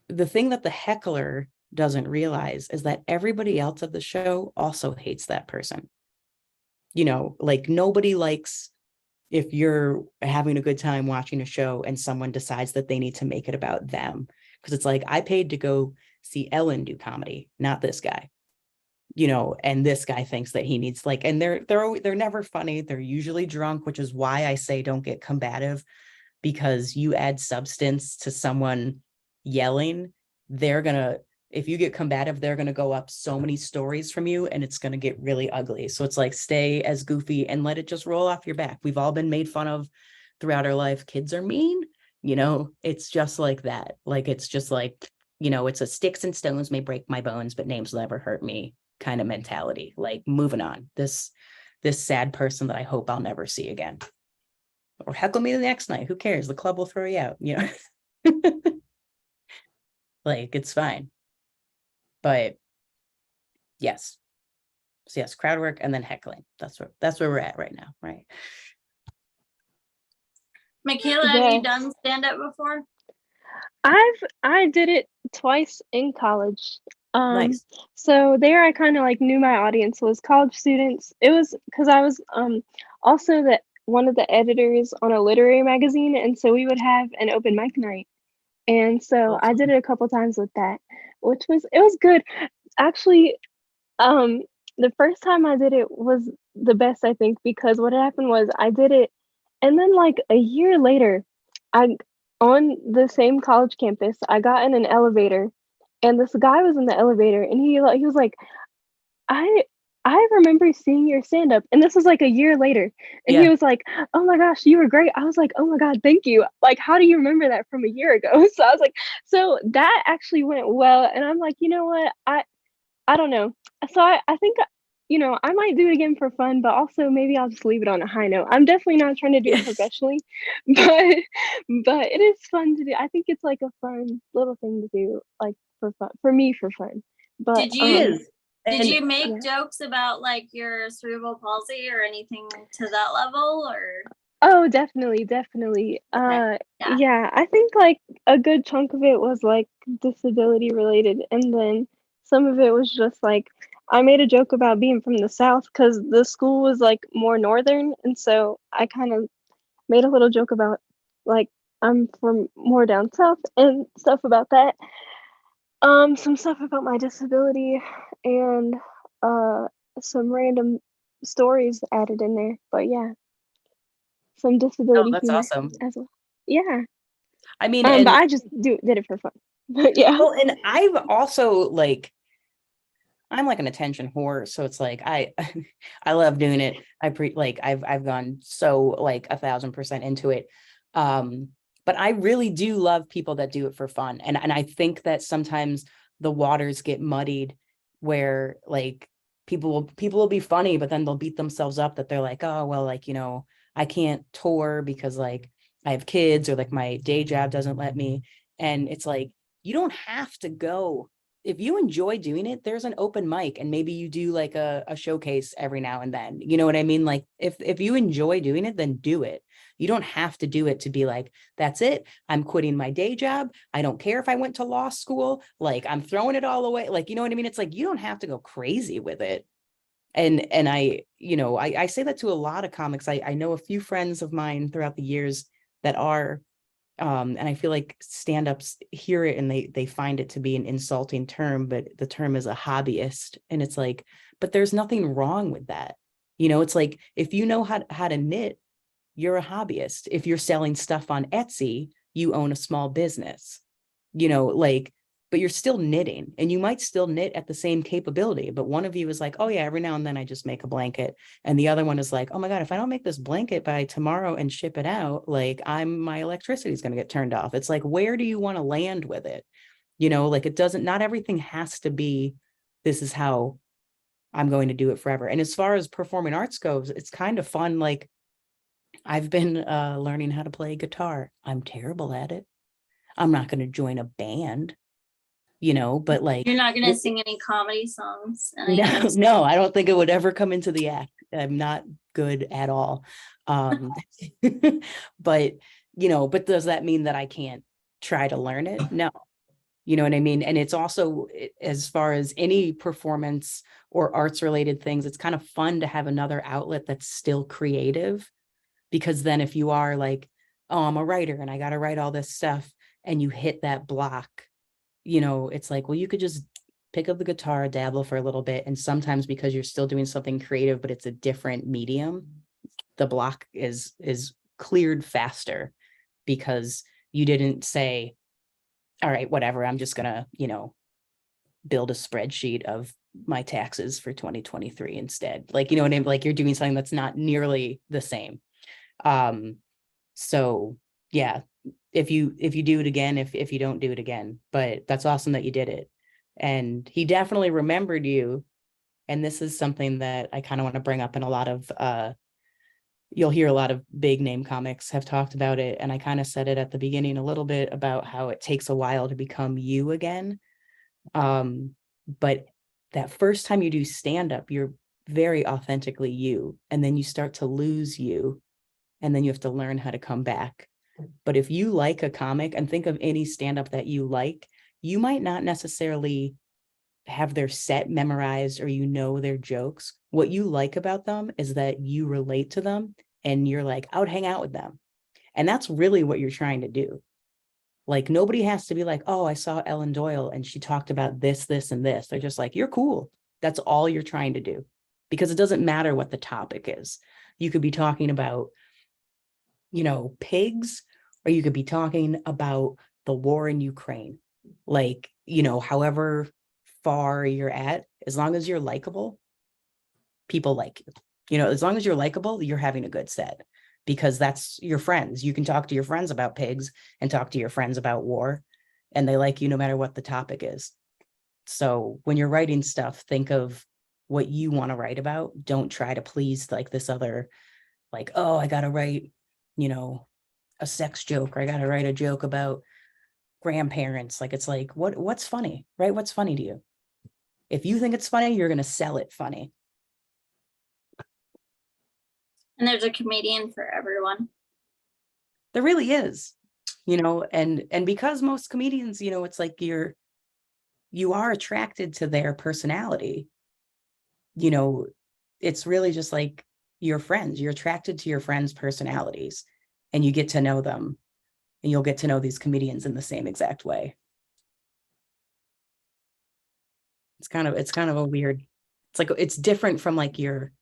the thing that the heckler doesn't realize is that everybody else at the show also hates that person. Like nobody likes if you're having a good time watching a show and someone decides that they need to make it about them. Because it's like, I paid to go see Ellen do comedy, not this guy. And this guy thinks that he needs and they're never funny. They're usually drunk, which is why I say don't get combative, because you add substance to someone yelling, if you get combative, they're gonna go up so many stories from you and it's gonna get really ugly. So it's like, stay as goofy and let it just roll off your back. We've all been made fun of throughout our life. Kids are mean, it's just like that. It's just like, it's a sticks and stones may break my bones, but names will never hurt me kind of mentality. Like, moving on. This sad person that I hope I'll never see again. Or heckle me the next night. Who cares? The club will throw you out, it's fine. But yes. So yes, crowd work and then heckling. That's where we're at right now, right? Michaela, have you done stand-up before? I did it twice in college. Nice. So there I kind of like knew my audience was college students. It was because I was also one of the editors on a literary magazine, and so we would have an open mic night. And so I did it a couple times with that, which was good. Actually, the first time I did it was the best, I think, because what happened was I did it, and then like a year later, I on the same college campus, I got in an elevator, and this guy was in the elevator, and he was like, I I remember seeing your stand up, and this was like a year later, and he was like, "Oh my gosh, you were great." I was like, "Oh my god, thank you. Like, how do you remember that from a year ago?" So I was like, so that actually went well, and I'm like, you know what, I don't know. So I think, I might do it again for fun, but also maybe I'll just leave it on a high note. I'm definitely not trying to do it professionally, but it is fun to do. I think it's like a fun little thing to do, like for fun, for me for fun. But did you make jokes about like your cerebral palsy or anything to that level, or? Oh, definitely. Okay. Yeah, I think like a good chunk of it was like disability related, and then some of it was just like I made a joke about being from the South because the school was like more northern, and so I kind of made a little joke about like I'm from more down south and stuff about that. Some stuff about my disability and some random stories added in there, but yeah, some disability that's humor awesome. as well. Yeah. I mean, But I just did it for fun. Yeah. Well, and I've also I'm like an attention whore, so it's like I I love doing it. I've gone so like 1,000% into it. But I really do love people that do it for fun. And I think that sometimes the waters get muddied where like people will be funny, but then they'll beat themselves up that they're like, oh well, I can't tour because like I have kids, or like my day job doesn't let me. And it's like, you don't have to go. If you enjoy doing it, there's an open mic, and maybe you do like a showcase every now and then. You know what I mean? Like if you enjoy doing it, then do it. You don't have to do it to be like, that's it. I'm quitting my day job. I don't care if I went to law school. Like, I'm throwing it all away. Like, you know what I mean? It's like, you don't have to go crazy with it. And I say that to a lot of comics. I know a few friends of mine throughout the years that are and I feel like stand-ups hear it and they find it to be an insulting term, but the term is a hobbyist. And it's like, but there's nothing wrong with that. It's like, if you know how to knit, you're a hobbyist. If you're selling stuff on Etsy, you own a small business, but you're still knitting, and you might still knit at the same capability. But one of you is like, oh yeah, every now and then I just make a blanket. And the other one is like, oh my God, if I don't make this blanket by tomorrow and ship it out, like my electricity is going to get turned off. It's like, where do you want to land with it? It doesn't, not everything has to be, this is how I'm going to do it forever. And as far as performing arts goes, it's kind of fun. Like, I've been learning how to play guitar. I'm terrible at it. I'm not going to join a band, but like You're not gonna sing any comedy songs. no, I don't think it would ever come into the act. I'm not good at all. Um, but but does that mean that I can't try to learn it? No. You know what I mean? And it's also, as far as any performance or arts related things, it's kind of fun to have another outlet that's still creative. Because then if you are like, oh, I'm a writer and I got to write all this stuff, and you hit that block, it's like, well, you could just pick up the guitar, dabble for a little bit. And sometimes because you're still doing something creative, but it's a different medium, the block is cleared faster because you didn't say, all right, whatever, I'm just gonna, build a spreadsheet of my taxes for 2023 instead. Like, what I mean? Like you're doing something that's not nearly the same. So yeah, if you do it again, if you don't do it again, but that's awesome that you did it. And he definitely remembered you. And this is something that I kind of want to bring up in a lot of you'll hear a lot of big name comics have talked about it. And I kind of said it at the beginning a little bit about how it takes a while to become you again. But that first time you do stand up, you're very authentically you. And then you start to lose you. And then you have to learn how to come back. But if you like a comic, and think of any stand up that you like, you might not necessarily have their set memorized or their jokes. What you like about them is that you relate to them and you're like, I would hang out with them. And that's really what you're trying to do. Like nobody has to be like, oh, I saw Ellen Doyle and she talked about this, this, and this. They're just like, you're cool. That's all you're trying to do. Because it doesn't matter what the topic is. You could be talking about, pigs, or you could be talking about the war in Ukraine. Like, however far you're at, as long as you're likable, people like you. As long as you're likable, you're having a good set, because that's your friends. You can talk to your friends about pigs and talk to your friends about war, and they like you no matter what the topic is. So when you're writing stuff, think of what you want to write about. Don't try to please like this other, like, oh, I got to write, a sex joke, or I got to write a joke about grandparents. Like, it's like, what's funny, right? What's funny to you? If you think it's funny, you're going to sell it funny. And there's a comedian for everyone. There really is, and because most comedians, it's like you are attracted to their personality. It's really just like your friends. You're attracted to your friends' personalities, and you get to know them, and you'll get to know these comedians in the same exact way. It's kind of a weird, it's like, it's different from like your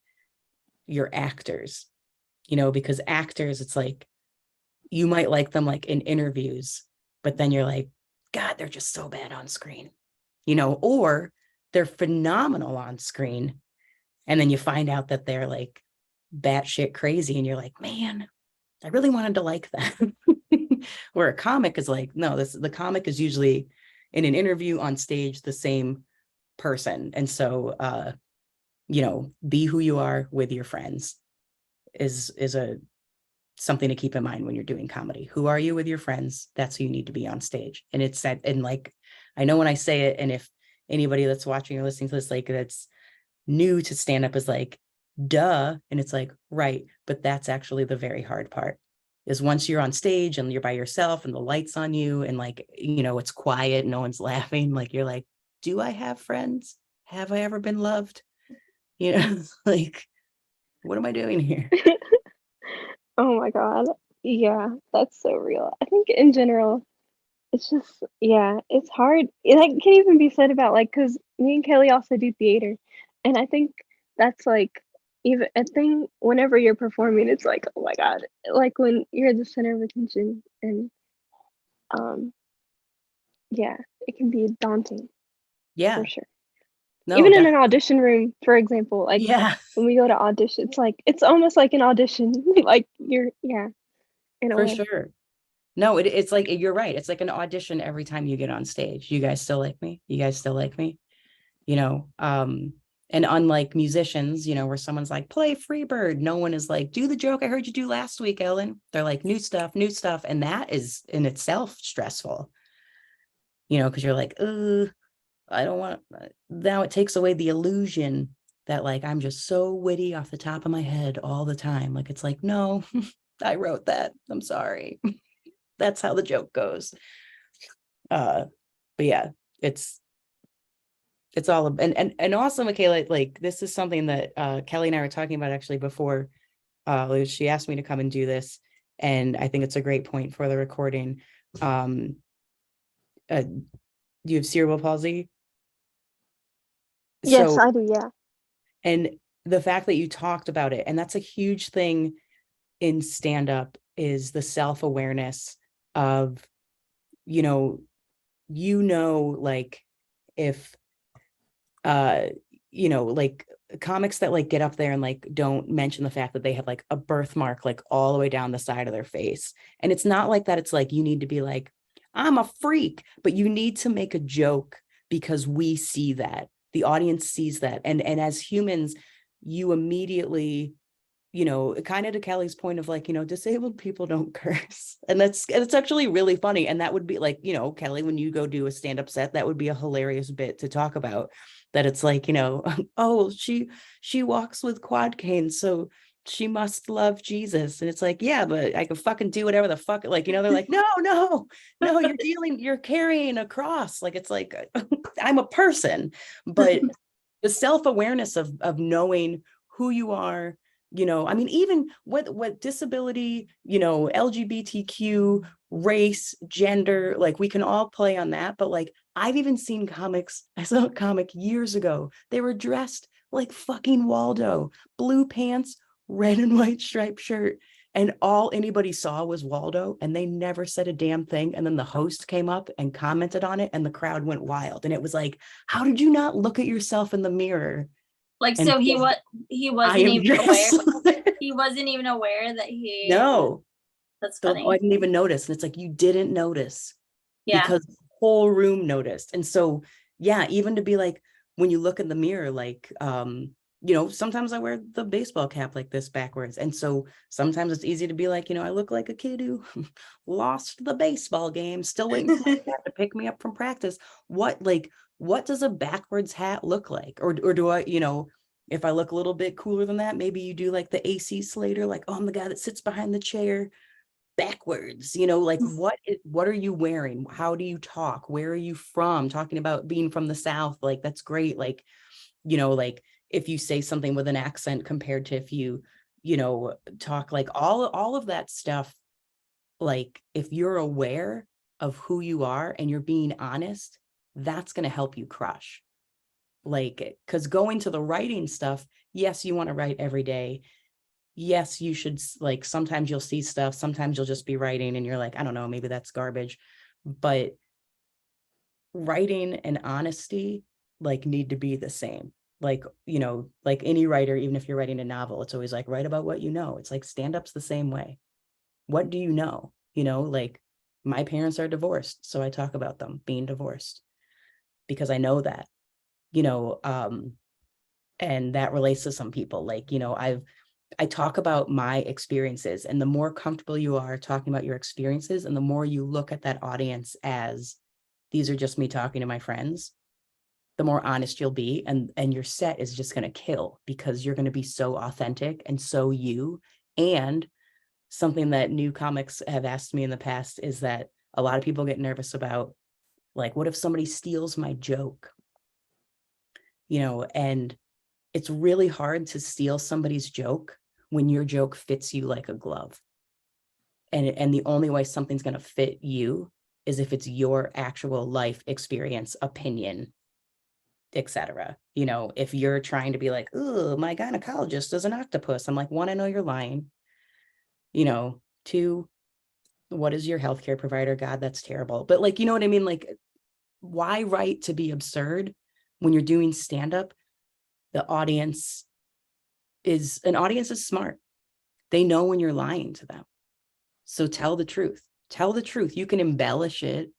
actors, because actors, it's like, you might like them like in interviews, but then you're like, God, they're just so bad on screen, or they're phenomenal on screen. And then you find out that they're like batshit crazy, and you're like, man, I really wanted to like them. Where a comic is like, no, the comic is usually in an interview, on stage, the same person. And so be who you are with your friends is a something to keep in mind when you're doing comedy. Who are you with your friends? That's who you need to be on stage. And it's that, and like, I know when I say it, and if anybody that's watching or listening to this, like, that's new to stand up, is like, duh. And it's like, right. But that's actually the very hard part, is once you're on stage and you're by yourself and the lights on you, and like, it's quiet, no one's laughing. Like, you're like, do I have friends? Have I ever been loved? Like, what am I doing here? Oh my God. Yeah, that's so real. I think in general, it's just, yeah, it's hard. Like, can even be said about like, because me and Kelly also do theater. And I think that's like, even a thing whenever you're performing, it's like, oh my God, like when you're the center of attention. And um, yeah, it can be daunting Yeah, for sure. no, Even in an audition room, for example, like yeah, when we go to audition, it's like, it's almost like an audition. Like you're, yeah, in a for way. sure. No, it's like, you're right. It's like an audition every time you get on stage. You guys still like me? You guys still like me? You know, um, And unlike musicians, you know, where someone's like, play Freebird, no one is like, do the joke I heard you do last week, Ellen. They're like, new stuff, new stuff. And that is in itself stressful, you know, because you're like, I don't want, now it takes away the illusion that like, I'm just so witty off the top of my head all the time. Like, it's like, no, I wrote that. I'm sorry. That's how the joke goes. But yeah, it's all, and also, Michaela, like, this is something that Kelly and I were talking about actually before she asked me to come and do this. And I think it's a great point for the recording. Do you have cerebral palsy? Yes, So, I do. Yeah. and the fact that you talked about it, and that's a huge thing in stand-up, is the self-awareness of, you know, like, if like comics that like get up there and like don't mention the fact that they have like a birthmark like all the way down the side of their face. And it's not like that. It's like, you need to be like, I'm a freak, but you need to make a joke because we see that. The audience sees that. And as humans, you immediately, you know, kind of to Kelly's point of like, you know, disabled people don't curse. And it's actually really funny. And that would be like, you know, Kelly, when you go do a stand-up set, that would be a hilarious bit to talk about. That it's like, you know, oh, she walks with quad canes, so she must love Jesus. And it's like, yeah, but I can fucking do whatever the fuck, like, you know, they're like, no, you're carrying a cross. Like, it's like, I'm a person. But the self-awareness of knowing who you are, you know, I mean, even what disability, you know, LGBTQ, race, gender, like, we can all play on that. But like, I've even seen comics, I saw a comic years ago, they were dressed like fucking Waldo, blue pants, red and white striped shirt, and all anybody saw was Waldo, and they never said a damn thing. And then the host came up and commented on it, and the crowd went wild. And it was like, how did you not look at yourself in the mirror? Like, And so he I wasn't am even dressed. aware. He wasn't even aware that he. No, That's so I funny. didn't even notice. And it's like, you didn't notice Yeah. because the whole room noticed. And so, yeah, even to be like, when you look in the mirror, like, you know, sometimes I wear the baseball cap like this backwards. And so sometimes it's easy to be like, you know, I look like a kid who lost the baseball game, still waiting for my dad to pick me up from practice. What does a backwards hat look like? Or do I, you know, if I look a little bit cooler than that, maybe you do like the AC Slater, like, oh, I'm the guy that sits behind the chair backwards, you know, like, what are you wearing? How do you talk? Where are you from? Talking about being from the South, like, that's great. Like, you know, like, if you say something with an accent compared to if you know, talk, like, all of that stuff. Like, if you're aware of who you are and you're being honest, that's going to help you crush. Like, because going to the writing stuff, yes, you want to write every day. Yes, you should, like, sometimes you'll see stuff, sometimes you'll just be writing and you're like, I don't know, maybe that's garbage. But writing and honesty, like, need to be the same. Like, you know, like any writer, even if you're writing a novel, it's always like, write about what you know. It's like, stand-up's the same way. What do you know? You know, like, my parents are divorced, so I talk about them being divorced because I know that, you know, and that relates to some people. Like, you know, I talk about my experiences, and the more comfortable you are talking about your experiences, and the more you look at that audience as, these are just me talking to my friends, the more honest you'll be, and your set is just going to kill because you're going to be so authentic and so you. And something that new comics have asked me in the past is that a lot of people get nervous about, like, what if somebody steals my joke? You know, and it's really hard to steal somebody's joke when your joke fits you like a glove. And the only way something's going to fit you is if it's your actual life experience, opinion, etc. You know, if you're trying to be like, oh, my gynecologist is an octopus, I'm like, one, I know you're lying. You know, two, what is your healthcare provider? God, that's terrible. But, like, you know what I mean? Like, why write to be absurd when you're doing stand-up? The audience is smart. They know when you're lying to them. So tell the truth. Tell the truth. You can embellish it.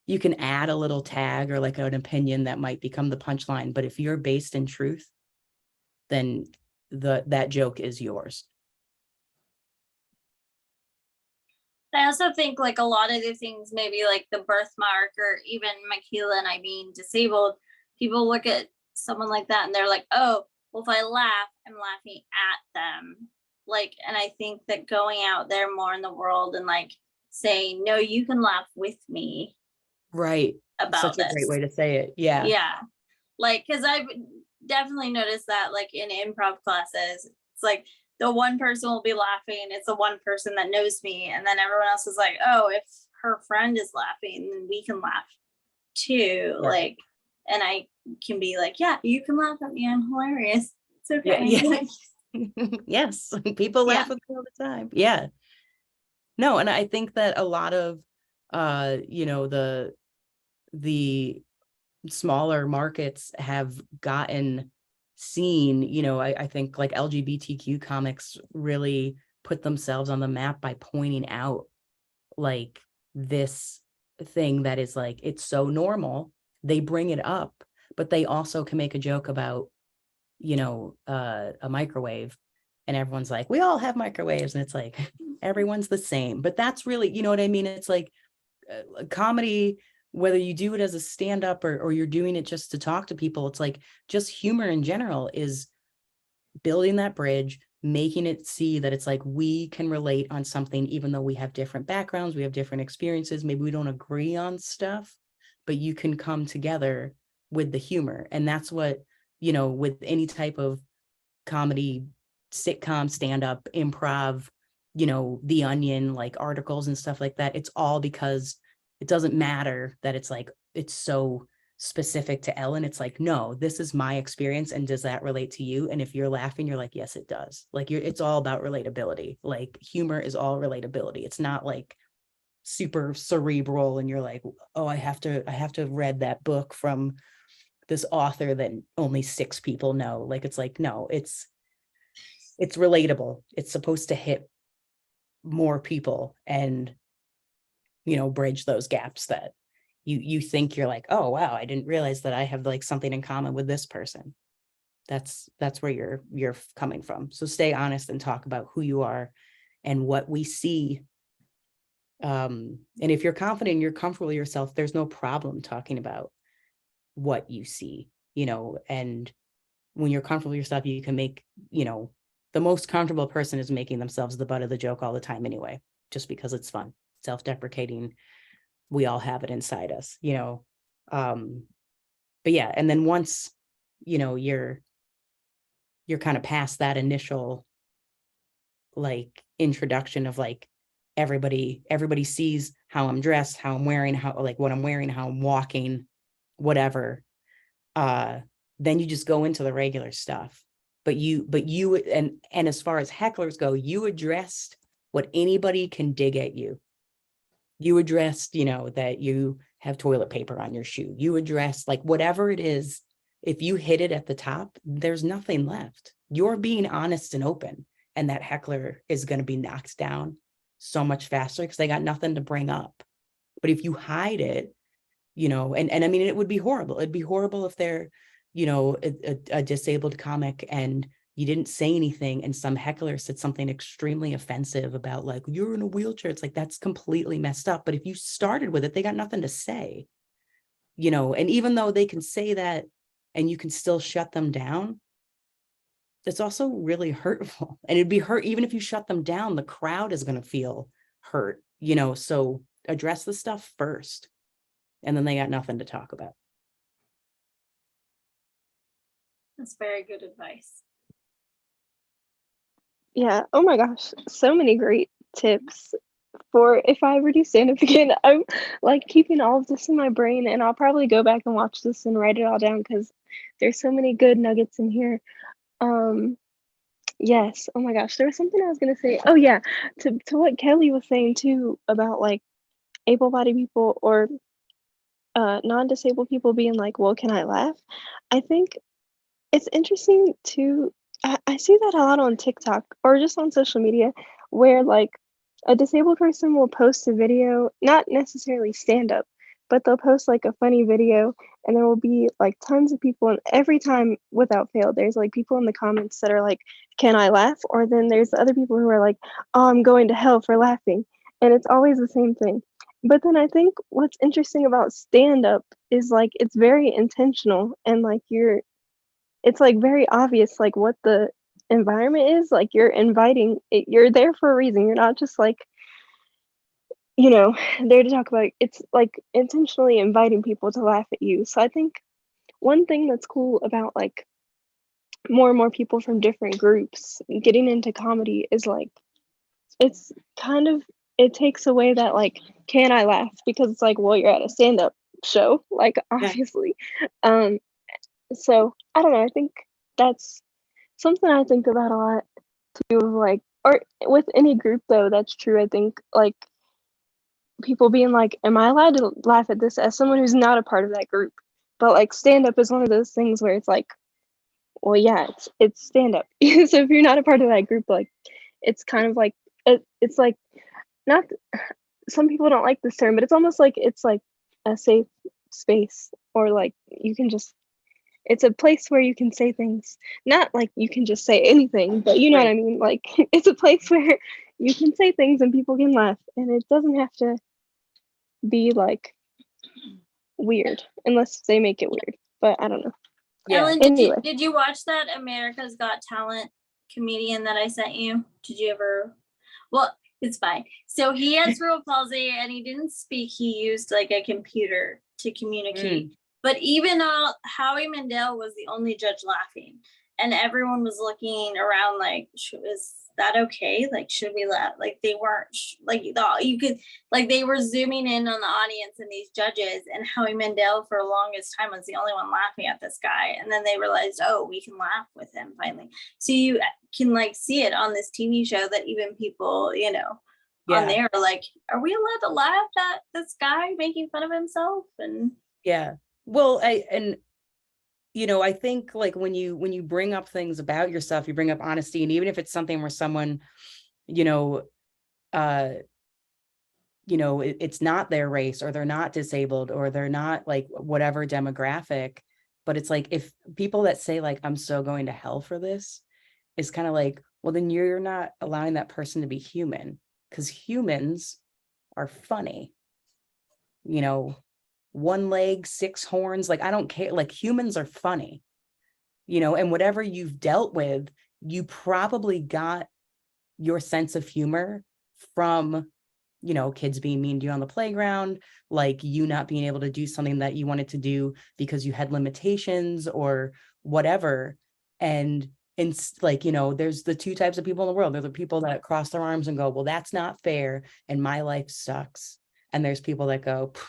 You can add a little tag or like an opinion that might become the punchline. But if you're based in truth, then that joke is yours. I also think like a lot of the things, maybe like the birthmark or even Michaela and I being disabled, people look at someone like that and they're like, oh, well, if I laugh, I'm laughing at them. Like, and I think that going out there more in the world and like saying, no, you can laugh with me Right. about Such a great this. way to say it. Yeah. Yeah. Like, because I've definitely noticed that like in improv classes, it's like the one person will be laughing, it's the one person that knows me, and then everyone else is like, oh, if her friend is laughing, then we can laugh too. Yeah. Like, and I can be like, yeah, you can laugh at me, I'm hilarious. It's okay. Yeah. Yes. People laugh Yeah. with me all the time. Yeah. No, and I think that a lot of the smaller markets have gotten seen, I think like LGBTQ comics really put themselves on the map by pointing out like this thing that is like, it's so normal. They bring it up, but they also can make a joke about, a microwave, and everyone's like, we all have microwaves. And it's like, everyone's the same. But that's really, you know what I mean? It's like comedy, whether you do it as a stand-up or you're doing it just to talk to people, it's like just humor in general is building that bridge, making it see that it's like we can relate on something, even though we have different backgrounds, we have different experiences, maybe we don't agree on stuff, but you can come together with the humor. And that's what, with any type of comedy, sitcom, stand-up, improv, The Onion, like articles and stuff like that, it's all because it doesn't matter that it's like it's so specific to Ellen. It's like, no, this is my experience, and does that relate to you? And if you're laughing, you're like, yes, it does. Like it's all about relatability. Like humor is all relatability. It's not like super cerebral and you're like, oh, I have to have read that book from this author that only 6 people know. Like, it's like, no, it's relatable. It's supposed to hit more people and, bridge those gaps that you think you're like, oh, wow, I didn't realize that I have like something in common with this person. That's where you're coming from. So stay honest and talk about who you are and what we see. And if you're confident and you're comfortable with yourself, there's no problem talking about what you see, and when you're comfortable with yourself, you can make, the most comfortable person is making themselves the butt of the joke all the time anyway, just because it's fun. Self-deprecating, we all have it inside us, but yeah, and then once, you're kind of past that initial like introduction of like everybody sees how I'm dressed, how I'm wearing, how like what I'm wearing, how I'm walking, whatever, then you just go into the regular stuff. But you and as far as hecklers go, you addressed what anybody can dig at you. You addressed, that you have toilet paper on your shoe. You addressed like whatever it is. If you hit it at the top, there's nothing left. You're being honest and open, and that heckler is going to be knocked down so much faster because they got nothing to bring up. But if you hide it, and I mean, it would be horrible. It'd be horrible if they're, a disabled comic and you didn't say anything and some heckler said something extremely offensive about like, you're in a wheelchair. It's like, that's completely messed up. But if you started with it, they got nothing to say, and even though they can say that and you can still shut them down, it's also really hurtful. And it'd be hurt, even if you shut them down, the crowd is going to feel hurt, so address the stuff first. And then they got nothing to talk about. That's very good advice. Yeah. Oh my gosh. So many great tips for if I ever do stand up again. I'm like keeping all of this in my brain, and I'll probably go back and watch this and write it all down because there's so many good nuggets in here. Yes. Oh my gosh. There was something I was gonna say. Oh yeah. To what Kelly was saying too about like able-bodied people or non-disabled people being like, well, can I laugh? I think it's interesting to I see that a lot on TikTok or just on social media where like a disabled person will post a video, not necessarily stand up, but they'll post like a funny video and there will be like tons of people, and every time without fail there's like people in the comments that are like, can I laugh? Or then there's other people who are like, oh, I'm going to hell for laughing. And it's always the same thing. But then I think what's interesting about stand up is like it's very intentional, and like it's like very obvious like what the environment is. Like you're inviting it, you're there for a reason. You're not just like, you know, there to talk about, it's like intentionally inviting people to laugh at you. So I think one thing that's cool about like more and more people from different groups getting into comedy is like it's kind of, it takes away that like, can I laugh? Because it's like, well, you're at a stand-up show, like Yeah. obviously. Um so I don't know, I think that's something I think about a lot too, of like, or with any group though, that's true. I think like people being like, am I allowed to laugh at this as someone who's not a part of that group? But like stand up is one of those things where it's like, well, yeah, it's stand up. So if you're not a part of that group, like it's kind of like it's like not, some people don't like this term, but it's almost like it's like a safe space, or like you can just, it's a place where you can say things. Not like you can just say anything, but you know what Right. I mean? Like it's a place where you can say things and people can laugh, and it doesn't have to be like weird unless they make it weird. But I don't know. Yeah. Ellen, Anyway, did you watch that America's Got Talent comedian that I sent you? Did you ever? Well, it's fine. So he had cerebral palsy and he didn't speak. He used like a computer to communicate. But even Howie Mandel was the only judge laughing, and everyone was looking around like, is that okay? Like, should we laugh? Like they weren't like you could, like they were zooming in on the audience and these judges, and Howie Mandel for the longest time was the only one laughing at this guy, and then they realized, oh, we can laugh with him finally. So you can like see it on this TV show that even people, you know, on there are like, are we allowed to laugh at this guy making fun of himself? And Yeah. Well, I think like when you bring up things about yourself, you bring up honesty, and even if it's something where someone, you know, it's not their race, or they're not disabled, or they're not like whatever demographic, but it's like, if people that say like, I'm so going to hell for this, is kind of like, well, then you're not allowing that person to be human, because humans are funny. One leg, six horns, like I don't care, like humans are funny, and whatever you've dealt with, you probably got your sense of humor from, kids being mean to you on the playground, like you not being able to do something that you wanted to do because you had limitations or whatever. And like, there's the two types of people in the world. There's the people that cross their arms and go, well, that's not fair, and my life sucks. And there's people that go, pff.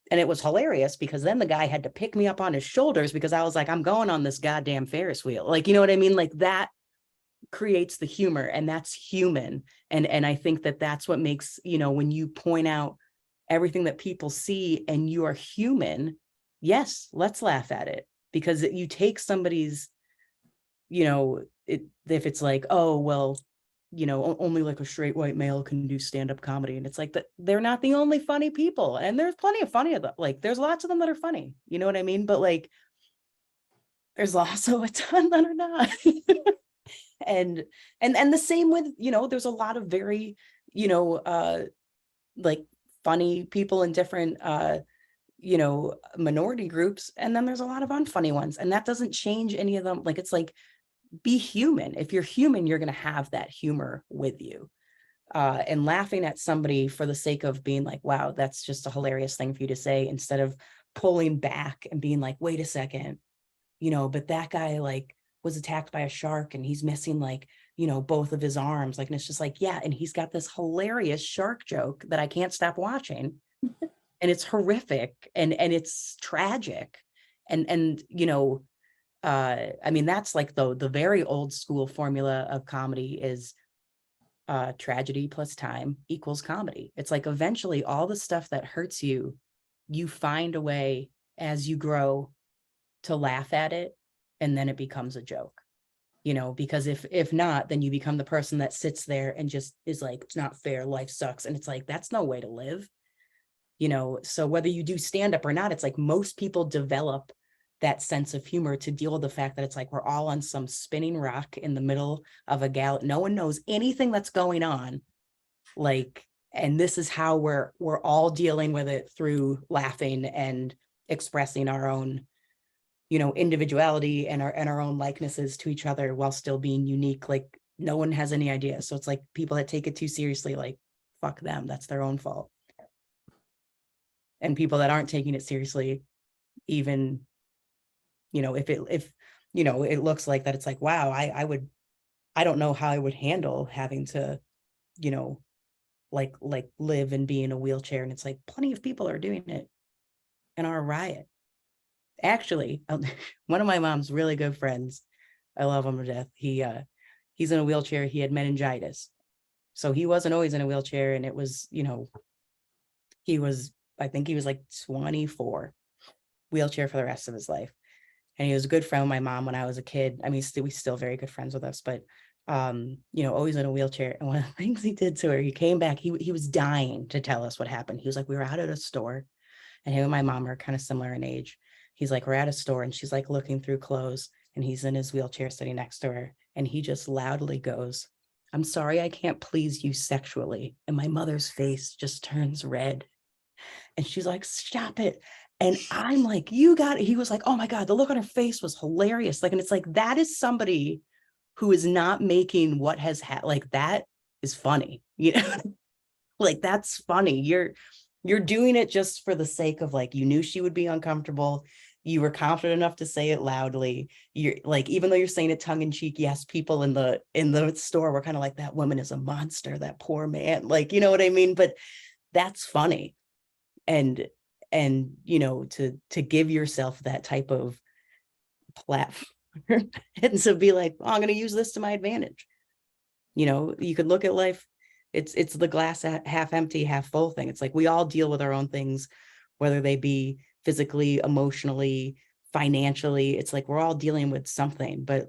And it was hilarious because then the guy had to pick me up on his shoulders because I was like, I'm going on this goddamn Ferris wheel. Like, you know what I mean? Like that creates the humor, and that's human. And I think that that's what makes, when you point out everything that people see and you are human, yes, let's laugh at it, because you take somebody's, if it's like, oh, well, only like a straight white male can do stand-up comedy. And it's like that they're not the only funny people. And there's plenty of funny of them. Like there's lots of them that are funny. You know what I mean? But like, there's also a ton that are not. and the same with, there's a lot of very, like funny people in different, minority groups. And then there's a lot of unfunny ones. And that doesn't change any of them. Like, it's like, be human. If you're human, you're going to have that humor with you. And laughing at somebody for the sake of being like, wow, that's just a hilarious thing for you to say, instead of pulling back and being like, wait a second, but that guy like was attacked by a shark and he's missing like, both of his arms. Like, and it's just like, yeah. And he's got this hilarious shark joke that I can't stop watching. And it's horrific and it's tragic. And I mean, that's like the very old school formula of comedy is tragedy plus time equals comedy. It's like eventually all the stuff that hurts you, you find a way as you grow to laugh at it, and then it becomes a joke. Because if not, then you become the person that sits there and just is like, it's not fair, life sucks. And it's like, that's no way to live. you know, so whether you do stand up or not, it's like most people develop that sense of humor to deal with the fact that it's like we're all on some spinning rock in the middle of a galley. No one knows anything that's going on. Like, and this is how we're all dealing with it through laughing and expressing our own, you know, individuality and our own likenesses to each other while still being unique. Like no one has any idea. So it's like people that take it too seriously, like fuck them, that's their own fault. And people that aren't taking it seriously, even, you know, if you know, it looks like that, it's like, wow, I don't know how I would handle having to, you know, like live and be in a wheelchair. And it's like plenty of people are doing it in our riot. Actually, one of my mom's really good friends, I love him to death. He's in a wheelchair. He had meningitis. So he wasn't always in a wheelchair. And it was, you know, I think he was like 24, wheelchair for the rest of his life. And he was a good friend with my mom when I was a kid. I mean, we still very good friends with us, but you know, always in a wheelchair. And one of the things he did to her, he came back, he was dying to tell us what happened. He was like, we were out at a store, and him and my mom are kind of similar in age. He's like, we're at a store, and she's like looking through clothes, and he's in his wheelchair sitting next to her, and he just loudly goes, I'm sorry I can't please you sexually. And my mother's face just turns red. And she's like, stop it. And I'm like, you got it. He was like, oh my God, the look on her face was hilarious. Like, and it's like, that is somebody who is not making what has like, that is funny, you know, like, that's funny. You're doing it just for the sake of, like, you knew she would be uncomfortable. You were confident enough to say it loudly. You're like, even though you're saying it tongue in cheek, yes, people in the store were kind of like, that woman is a monster, that poor man. Like, you know what I mean? But that's funny. And you know, to give yourself that type of platform and to be like, oh, I'm going to use this to my advantage. You know, you could look at life, it's the glass half empty, half full thing. It's like we all deal with our own things, whether they be physically, emotionally, financially. It's like we're all dealing with something. But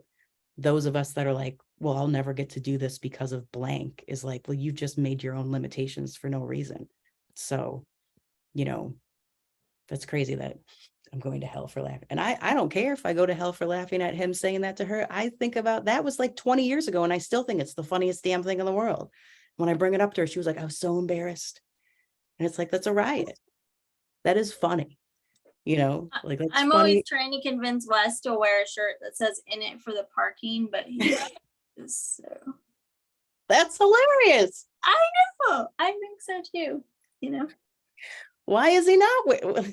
those of us that are like, well, I'll never get to do this because of blank, is like, well, you've just made your own limitations for no reason. So, you know, that's crazy that I'm going to hell for laughing. And I don't care if I go to hell for laughing at him saying that to her. I think about that was like 20 years ago, and I still think it's the funniest damn thing in the world. When I bring it up to her, she was like, I was so embarrassed. And it's like, that's a riot. That is funny. You know, like, that's I'm funny. always trying to convince Wes to wear a shirt that says "in it for the parking," but he is so. That's hilarious. I know. I think so too. You know. Why is he not?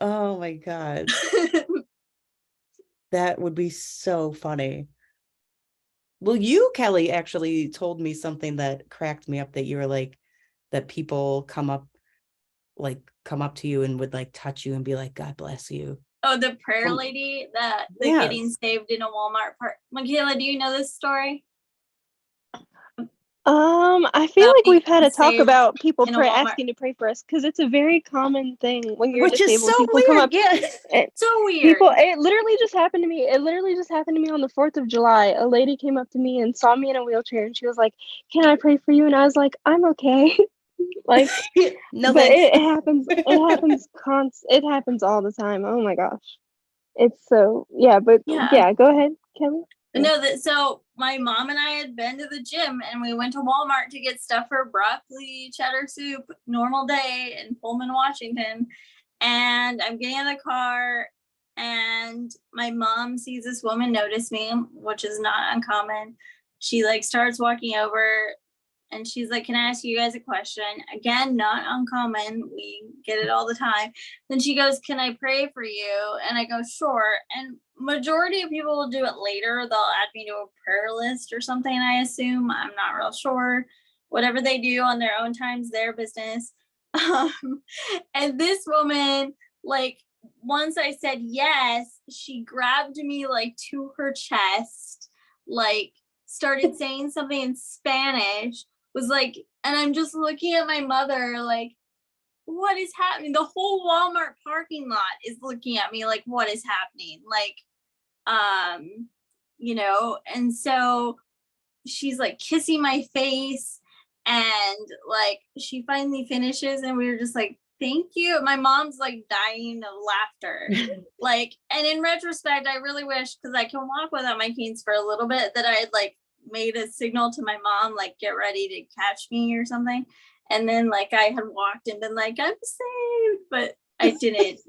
Oh my God. That would be so funny. Well, you, Kelly, actually told me something that cracked me up, that you were like, that people come up to you and would like touch you and be like, God bless you. Oh, the prayer lady that Yes. getting saved in a Walmart park. Michaela, do you know this story? I feel like we've had a talk Saved about people in a Walmart. asking to pray for us, because it's a very common thing when you're Which is disabled. so People come weird. up. Yeah. So weird. People, it literally just happened to me. It literally just happened to me on the 4th of July. A lady came up to me and saw me in a wheelchair, and she was like, "Can I pray for you?" And I was like, "I'm okay." Like, No, but thanks. it happens. It happens all the time. Oh my gosh, it's so yeah. But yeah, go ahead, Kelly. No, so my mom and I had been to the gym, and we went to Walmart to get stuff for broccoli cheddar soup, normal day in Pullman, Washington. And I'm getting in the car, and my mom sees this woman notice me, which is not uncommon. She like starts walking over, and she's like, "Can I ask you guys a question?" Again, not uncommon. We get it all the time. Then she goes, "Can I pray for you?" And I go, "Sure." And majority of people will do it later. They'll add me to a prayer list or something, I assume. I'm not real sure. Whatever they do on their own time's their business. And this woman, like, once I said yes, she grabbed me like to her chest, like started saying something in Spanish, was like, and I'm just looking at my mother like, what is happening? The whole Walmart parking lot is looking at me like, what is happening? Like, you know, and so she's like kissing my face, and like she finally finishes, and we were just like thank you. My mom's like dying of laughter. Like, and in retrospect, I really wish, because I can walk without my canes for a little bit, that I had like made a signal to my mom, like, get ready to catch me or something. And then like I had walked and been like, I'm saved, but I didn't,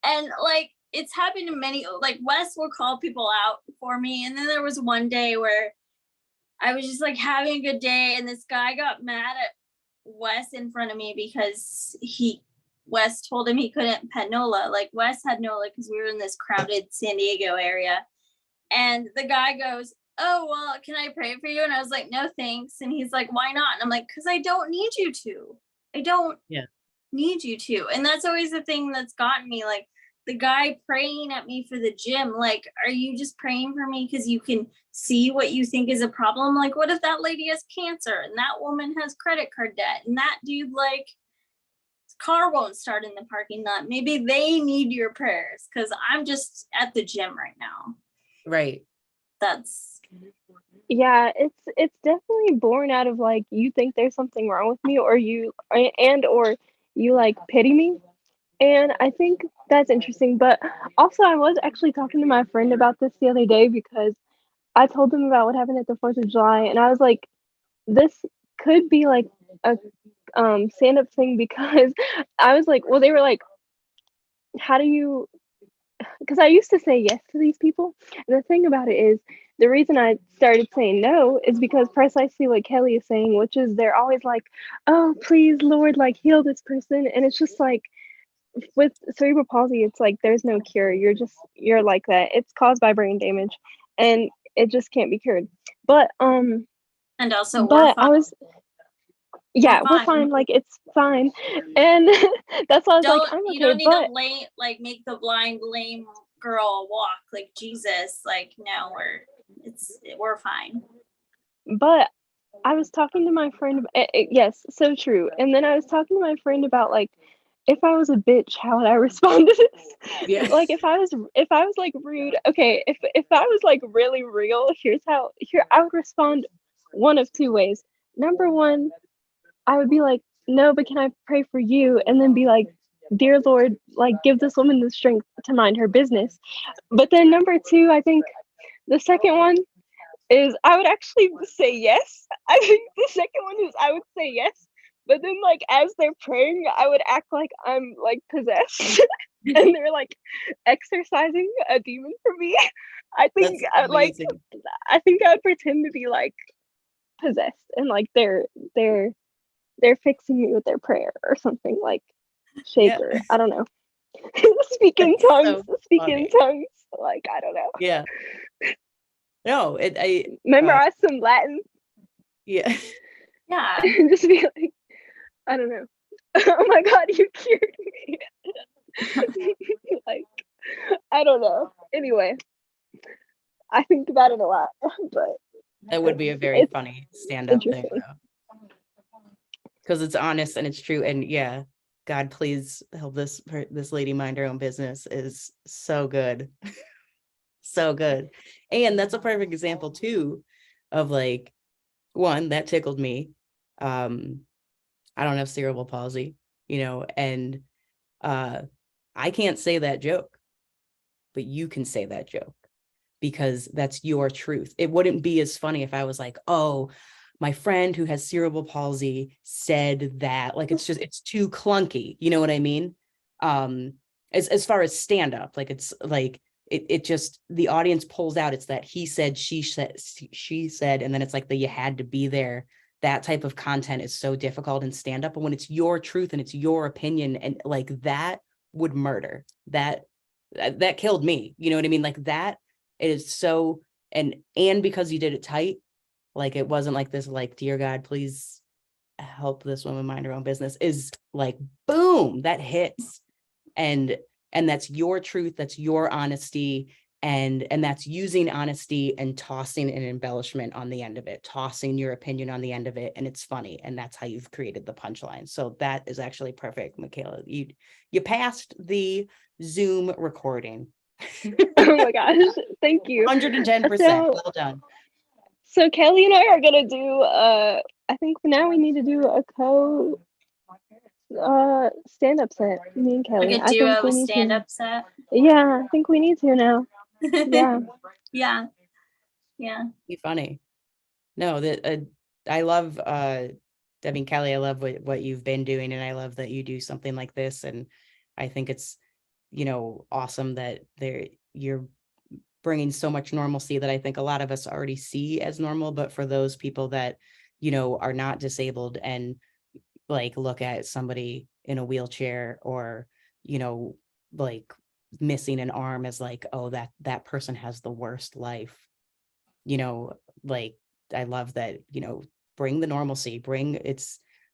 and like it's happened to many, like Wes will call people out for me. And then there was one day where I was just like having a good day, and this guy got mad at Wes in front of me because Wes told him he couldn't pet Nola. Like Wes had Nola because we were in this crowded San Diego area. And the guy goes, oh, well, can I pray for you? And I was like, no, thanks. And he's like, why not? And I'm like, because I don't need you to. I don't need you to. And that's always the thing that's gotten me. Like the guy praying at me for the gym, like, are you just praying for me because you can see what you think is a problem? Like, what if that lady has cancer and that woman has credit card debt and that dude, like, car won't start in the parking lot? Maybe they need your prayers because I'm just at the gym right now. Right. That's Yeah, it's definitely born out of like you think there's something wrong with me, or you like pity me. And I think that's interesting. But also I was actually talking to my friend about this the other day because I told him about what happened at the 4th of July, and I was like, this could be like a stand-up thing, because I was like, well, they were like, how do you, because I used to say yes to these people. And the thing about it is, the reason I started saying no is because precisely what Kelly is saying, which is they're always like, oh, please, Lord, like heal this person. And it's just like, with cerebral palsy, it's like there's no cure. You're like that. It's caused by brain damage, and it just can't be cured. But and also but I was yeah, We're we're fine. fine. Like it's fine, and that's why I was like, I'm you don't okay. need But to like make the blind lame girl walk like Jesus. Like, no, we're fine. but I was talking to my friend. Yes, so true. And then I was talking to my friend about like, if I was a bitch, how would I respond to this? Yeah. Like if I was like rude. Okay, if I was like really real, here I would respond one of two ways. Number one, I would be like, no, but can I pray for you? And then be like, dear Lord, like give this woman the strength to mind her business. But then number two, I think the second one is I would actually say yes. I think the second one is I would say yes. But then like as they're praying, I would act like I'm like possessed and they're like exercising a demon for me. I think That's amazing. I think I would pretend to be like possessed, and like they're fixing me with their prayer or something, like shaker. I don't know. Speak in That's tongues. so Speak funny. in tongues. Like I don't know. Yeah. No, Memorize some Latin. yeah. Yeah. Just be like, I don't know. Oh my God, you cured me. Like, I don't know. Anyway, I think about it a lot, but That would be a very it's funny stand-up thing interesting. though. Because it's honest and it's true. And yeah, God, please help this lady mind her own business is so good. So good. And that's a perfect example too of like, one, that tickled me. I don't have cerebral palsy, and I can't say that joke, but you can say that joke because that's your truth. It wouldn't be as funny if I was like, oh, my friend who has cerebral palsy said that. Like, it's too clunky. You know what I mean? As far as stand up, like, it's like, it just, the audience pulls out. It's that he said, she said, and then it's like you had to be there. That type of content is so difficult in stand up. But when it's your truth and it's your opinion, and like that would murder that killed me. You know what I mean? Like that, it is so, and because you did it tight, like it wasn't like this, like, dear God, please help this woman mind her own business, is like, boom, that hits. And that's your truth, that's your honesty, and that's using honesty and tossing an embellishment on the end of it, tossing your opinion on the end of it, and it's funny, and that's how you've created the punchline. So that is actually perfect, Michaela. You passed the Zoom recording. Oh my gosh, thank you. 110%. So, well done. So Kelly and I are gonna do I think now we need to do a stand-up set, me and Kelly. Like a I think duo we need to. stand-up set. Yeah, I think we need to now. Yeah. Yeah. Yeah. Be funny. No, that I love I mean, Kelly, I love what you've been doing, and I love that you do something like this. And I think it's, awesome that you're bringing so much normalcy that I think a lot of us already see as normal. But for those people that, are not disabled and like look at somebody in a wheelchair or, like missing an arm as like, oh, that person has the worst life, like I love that, bring the normalcy,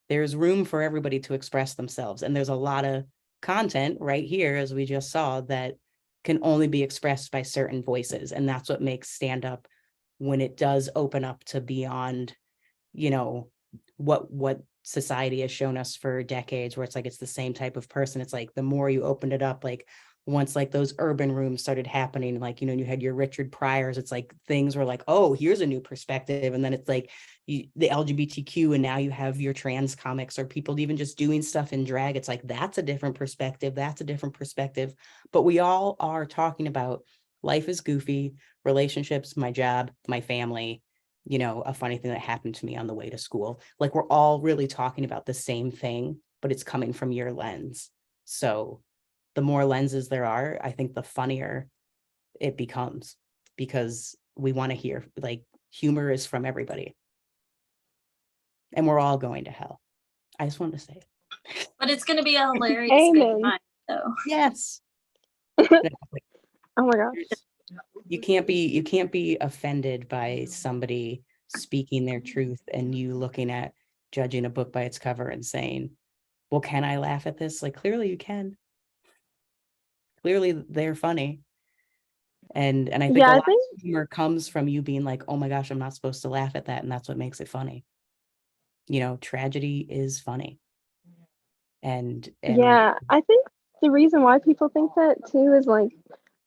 there's room for everybody to express themselves. And there's a lot of content right here, as we just saw, that can only be expressed by certain voices. And that's what makes stand up, when it does open up to beyond, what society has shown us for decades, where it's like it's the same type of person. It's like the more you opened it up, like once like those urban rooms started happening, like, you had your Richard Pryors, it's like things were like, oh, here's a new perspective. And then it's like the LGBTQ, and now you have your trans comics or people even just doing stuff in drag. It's like, that's a different perspective. That's a different perspective. But we all are talking about life is goofy, relationships, my job, my family, a funny thing that happened to me on the way to school. Like, we're all really talking about the same thing, but it's coming from your lens. So the more lenses there are, I think the funnier it becomes, because we want to hear, like, humor is from everybody. And we're all going to hell. I just wanted to say it. But it's going to be a hilarious good Amen. time, though. Yes. Oh my gosh. You can't be offended by somebody speaking their truth and you looking at judging a book by its cover and saying, well, can I laugh at this? Like, clearly you can. Clearly they're funny. And I think Yeah, a I lot think of humor comes from you being like, oh my gosh, I'm not supposed to laugh at that. And that's what makes it funny. Tragedy is funny. And yeah, I think the reason why people think that too is like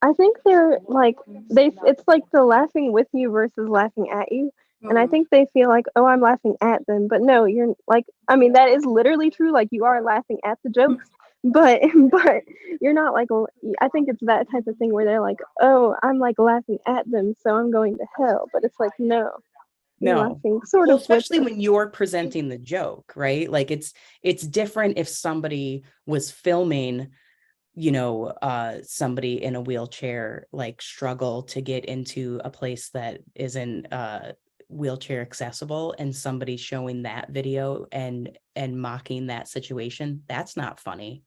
I think they're like it's like the laughing with you versus laughing at you. And I Mm. think they feel like, oh, I'm laughing at them. But no, you're like, I mean, that is literally true. Like, you are laughing at the jokes, but but you're not like, I think it's that type of thing where they're like, oh, I'm like laughing at them, so I'm going to hell. But it's like, no, you're no. laughing sort Well, of with especially them. when you're presenting the joke, right? Like, it's different if somebody was filming, somebody in a wheelchair like struggle to get into a place that isn't wheelchair accessible, and somebody showing that video and mocking that situation. That's not funny.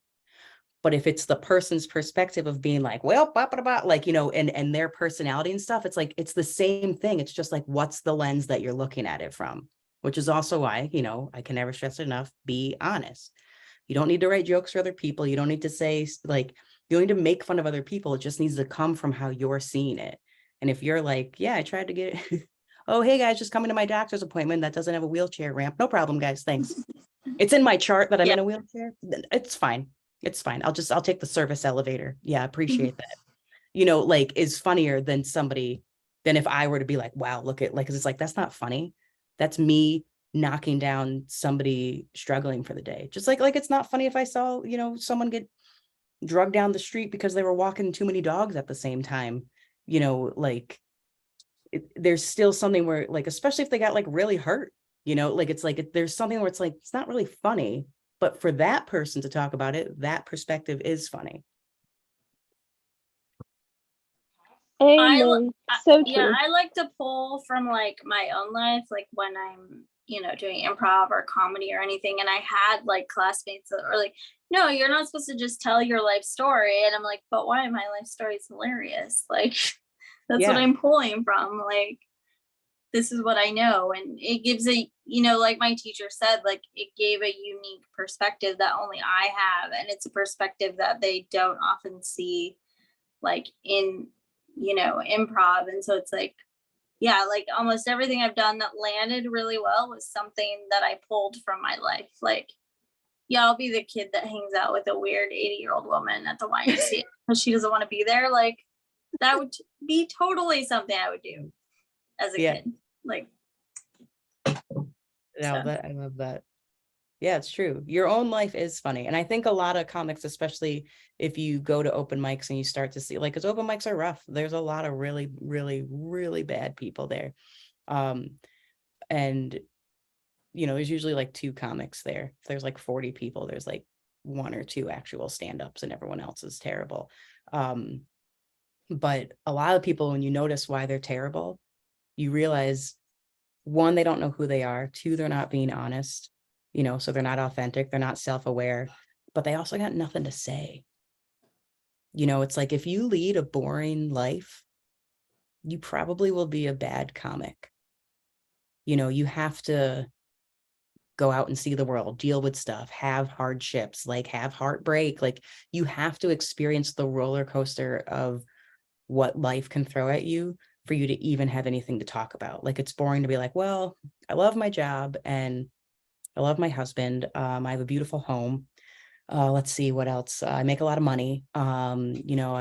But if it's the person's perspective of being like, well, blah, blah, blah, like, and their personality and stuff, it's like, it's the same thing. It's just like, what's the lens that you're looking at it from? Which is also why, I can never stress it enough, be honest. You don't need to write jokes for other people. You don't need to say, like, you don't need to make fun of other people. It just needs to come from how you're seeing it. And if you're like, yeah, I tried to get oh, hey guys, just coming to my doctor's appointment that doesn't have a wheelchair ramp. No problem, guys. Thanks. It's in my chart that I'm Yeah. in a wheelchair. It's fine. It's fine. I'll take the service elevator. Yeah, appreciate that. Like, is funnier than if I were to be like, wow, look at, like, cause it's like, that's not funny. That's me knocking down somebody struggling for the day. Just like it's not funny if I saw, someone get drugged down the street because they were walking too many dogs at the same time. Like, there's still something where, like, especially if they got like really hurt, like, it's like, there's something where it's like, it's not really funny, but for that person to talk about it, that perspective is funny. Amen. So Yeah, true. I like to pull from like my own life, like when I'm, doing improv or comedy or anything. And I had like classmates that were like, no, you're not supposed to just tell your life story. And I'm like, but why? My life story is hilarious. Like, that's what Yeah. I'm pulling from. Like, this is what I know. And it gives like my teacher said, like, it gave a unique perspective that only I have. And it's a perspective that they don't often see, like, in, improv. And so it's like, yeah, like almost everything I've done that landed really well was something that I pulled from my life. Like, yeah, I'll be the kid that hangs out with a weird 80-year-old woman at the YMCA because she doesn't want to be there. Like, that would be totally something I would do as a kid. Like, No, so. that I love that. Yeah, it's true. Your own life is funny. And I think a lot of comics, especially if you go to open mics and you start to see, like, because open mics are rough. There's a lot of really, really, really bad people there. Um, and there's usually like two comics there. If there's like 40 people, there's like one or two actual stand-ups and everyone else is terrible. But a lot of people, when you notice why they're terrible, you realize, one, they don't know who they are. Two, they're not being honest, so they're not authentic, they're not self-aware, but they also got nothing to say. It's like, if you lead a boring life, you probably will be a bad comic. You have to go out and see the world, deal with stuff, have hardships, like have heartbreak. Like, you have to experience the roller coaster of what life can throw at you for you to even have anything to talk about. Like, it's boring to be like, well, I love my job and I love my husband. I have a beautiful home. Let's see what else. I make a lot of money. I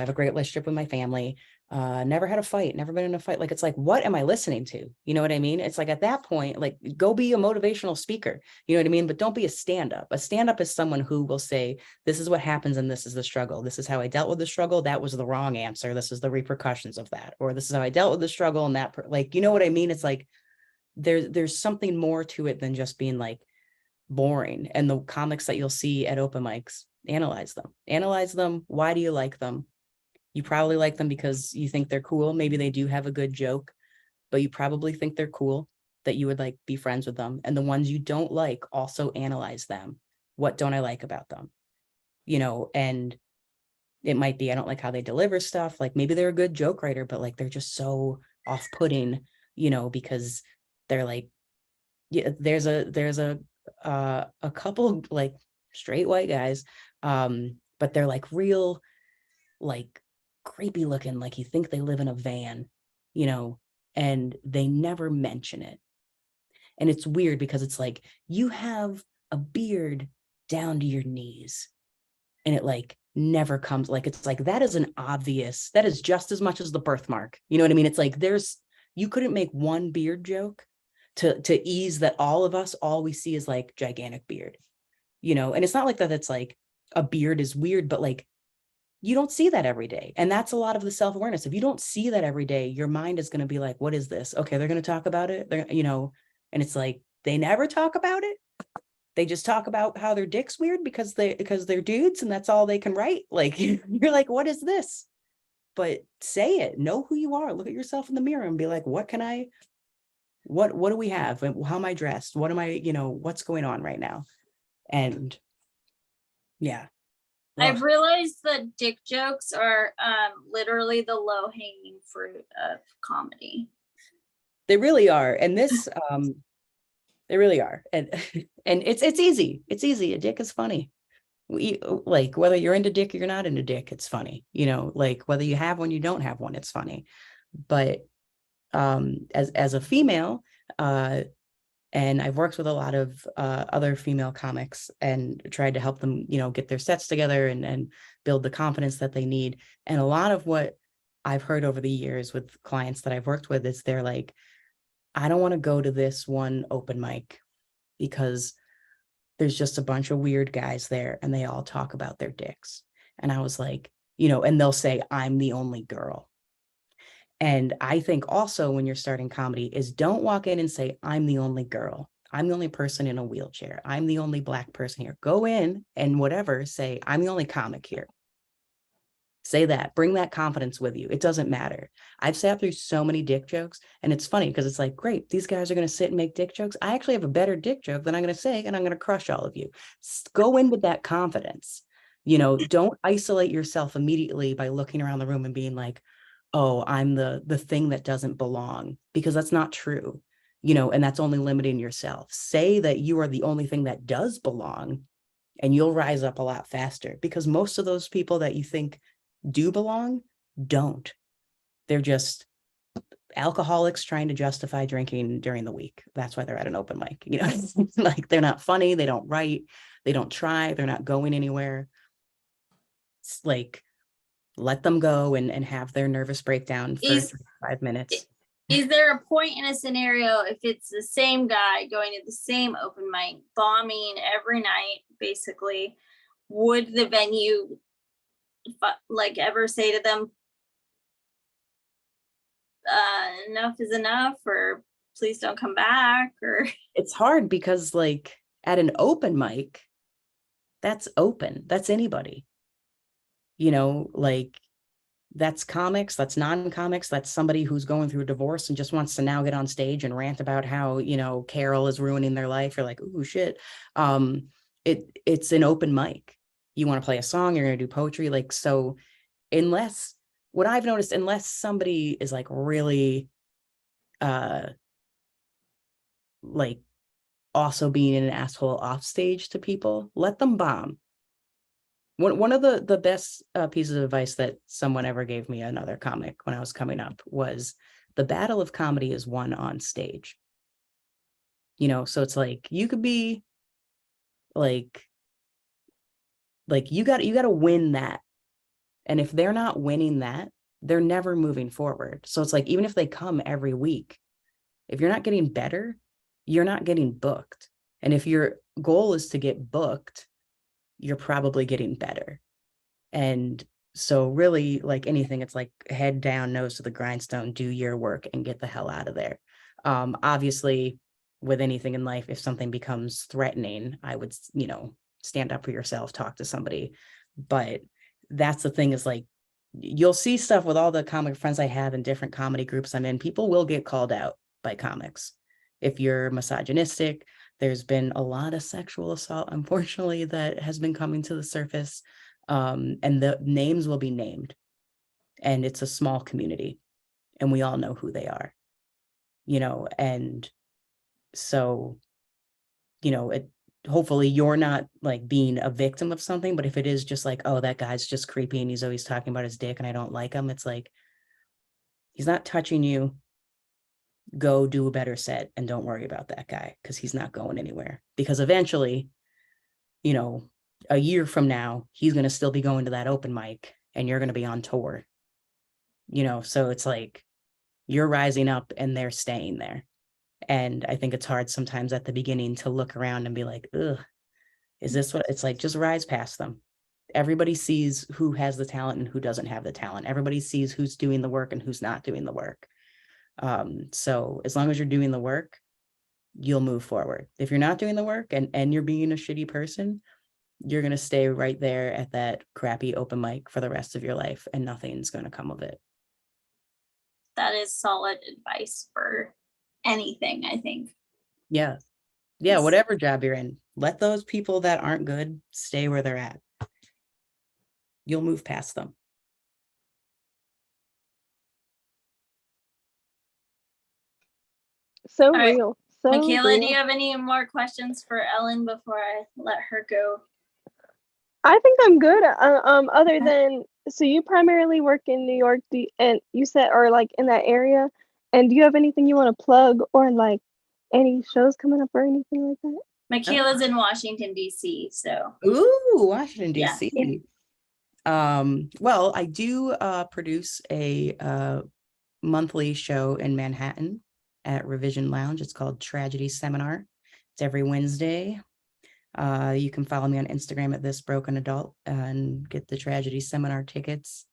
have a great relationship with my family. Never had a fight, never been in a fight. Like, it's like, what am I listening to? You know what I mean? It's like, at that point, like, go be a motivational speaker. You know what I mean? But don't be a stand-up. A stand-up is someone who will say, this is what happens and this is the struggle. This is how I dealt with the struggle. That was the wrong answer. This is the repercussions of that. Or this is how I dealt with the struggle and that, like, you know what I mean? It's like, there's something more to it than just being like boring. And the comics that you'll see at open mics, analyze them. Why do you like them? You probably like them because you think they're cool. Maybe they do have a good joke, but you probably think they're cool, that you would like be friends with them. And the ones you don't like, also analyze them. What don't I like about them? And it might be, I don't like how they deliver stuff. Like, maybe they're a good joke writer, but like, they're just so off-putting, because they're like, yeah, there's a couple like straight white guys, but they're like real, like, creepy looking, like you think they live in a van, and they never mention it. And it's weird because it's like, you have a beard down to your knees, and it like never comes, like, it's like, that is that is just as much as the birthmark. You know what I mean? It's like, you couldn't make one beard joke to ease that. All we see is like gigantic beard, and it's not like that. It's like, a beard is weird, but like, you don't see that every day. And that's a lot of the self-awareness. If you don't see that every day, your mind is going to be like, what is this? Okay, they're going to talk about it. And it's like, they never talk about it. They just talk about how their dick's weird because they're dudes and that's all they can write. Like, you're like, what is this? But say it, know who you are, look at yourself in the mirror and be like, what do we have? How am I dressed? What am I, what's going on right now? And yeah. I've realized that dick jokes are literally the low-hanging fruit of comedy. They really are. And this, they really are. And and it's easy. It's easy. A dick is funny. Like, whether you're into dick or you're not into dick, it's funny. Like, whether you have one, you don't have one, it's funny. But as a female, and I've worked with a lot of other female comics and tried to help them, get their sets together and build the confidence that they need. And a lot of what I've heard over the years with clients that I've worked with is, they're like, I don't want to go to this one open mic because there's just a bunch of weird guys there and they all talk about their dicks. And I was like, and they'll say, I'm the only girl. And I think also, when you're starting comedy, is don't walk in and say, I'm the only girl. I'm the only person in a wheelchair. I'm the only Black person here. Go in and say, I'm the only comic here. Say that, bring that confidence with you. It doesn't matter. I've sat through so many dick jokes, and it's funny because it's like, great, these guys are going to sit and make dick jokes. I actually have a better dick joke than I'm going to say, and I'm going to crush all of you. Go in with that confidence. Don't isolate yourself immediately by looking around the room and being like, oh, I'm the thing that doesn't belong, because that's not true, and that's only limiting yourself. Say that you are the only thing that does belong, and you'll rise up a lot faster, because most of those people that you think do belong don't. They're just alcoholics trying to justify drinking during the week. That's why they're at an open mic, like, they're not funny, they don't write, they don't try, they're not going anywhere. It's like, let them go and have their nervous breakdown for 5 minutes. Is there a point in a scenario if it's the same guy going to the same open mic, bombing every night, basically, would the venue like ever say to them, enough is enough, or please don't come back, or It's hard because like at an open mic, that's open. That's anybody. You know, like that's comics, that's non-comics, that's somebody who's going through a divorce and just wants to now get on stage and rant about how, you know, Carol is ruining their life. You're like, ooh, shit. It's an open mic. You want to play a song, you're going to do poetry. Like, so unless, what I've noticed, unless somebody is like really, like also being an asshole off stage to people, let them bomb. One of the best pieces of advice that someone ever gave me, another comic, when I was coming up, was the battle of comedy is won on stage. You know, so it's like you could be like you got to win that, and if they're not winning that, they're never moving forward. So it's like even if they come every week, if you're not getting better, you're not getting booked. And if your goal is to get booked, you're probably getting better. And so really, like anything, it's like head down, nose to the grindstone, do your work and get the hell out of there. Obviously, with anything in life, if something becomes threatening, I would, you know, stand up for yourself, talk to somebody. But that's the thing, is like, you'll see stuff with all the comic friends I have in different comedy groups I'm in. People will get called out by comics. If you're misogynistic, there's been a lot of sexual assault, unfortunately, that has been coming to the surface. And the names will be named, and it's a small community and we all know who they are, you know. And so, you know, it, hopefully you're not like being a victim of something, but if it is just like, oh, that guy's just creepy and he's always talking about his dick and I don't like him, it's like, he's not touching you. Go do a better set and don't worry about that guy, because he's not going anywhere. Because eventually, you know, a year from now, he's going to still be going to that open mic and you're going to be on tour, you know. So it's like you're rising up and they're staying there. And I think it's hard sometimes at the beginning to look around and be like, ugh, is this what it's like? Just rise past them. Everybody sees who has the talent and who doesn't have the talent. Everybody sees who's doing the work and who's not doing the work. So as long as you're doing the work, you'll move forward. If you're not doing the work and you're being a shitty person, you're going to stay right there at that crappy open mic for the rest of your life and nothing's going to come of it. that is solid advice for anything, I think. Yeah. Yeah. Whatever job you're in, let those people that aren't good stay where they're at. You'll move past them. So right. real. So Michaela, real. do you have any more questions for Ellen before I let her go? I think I'm good. Other than, so you primarily work in New York, and you said, or like in that area, and do you have anything you want to plug, or like any shows coming up or anything like that? Michaela's in Washington, D.C., so. Ooh, Washington, Yeah. D.C. Well, I do produce a monthly show in Manhattan at Revision Lounge. It's called Tragedy Seminar. It's every Wednesday. You can follow me on Instagram at This Broken Adult and get the Tragedy Seminar tickets.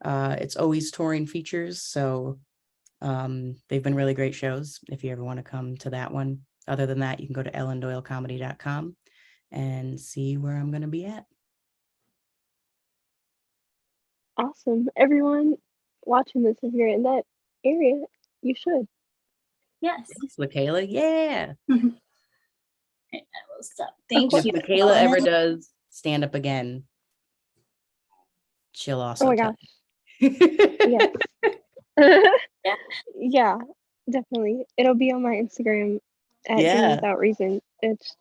It's always touring features, so they've been really great shows if you ever want to come to that one. Other than that, you can go to ellendoylecomedy.com and see where I'm going to be at. Awesome. Everyone watching this, if you're in that area, you should. Yes. Thanks, Michaela. Yeah. I will stop. Thank course. you. If Michaela Ellen. ever does stand up again, she'll also Oh my tell gosh. you. Yes. Yeah, definitely. It'll be on my Instagram at Doing Yeah. Without Reason. It's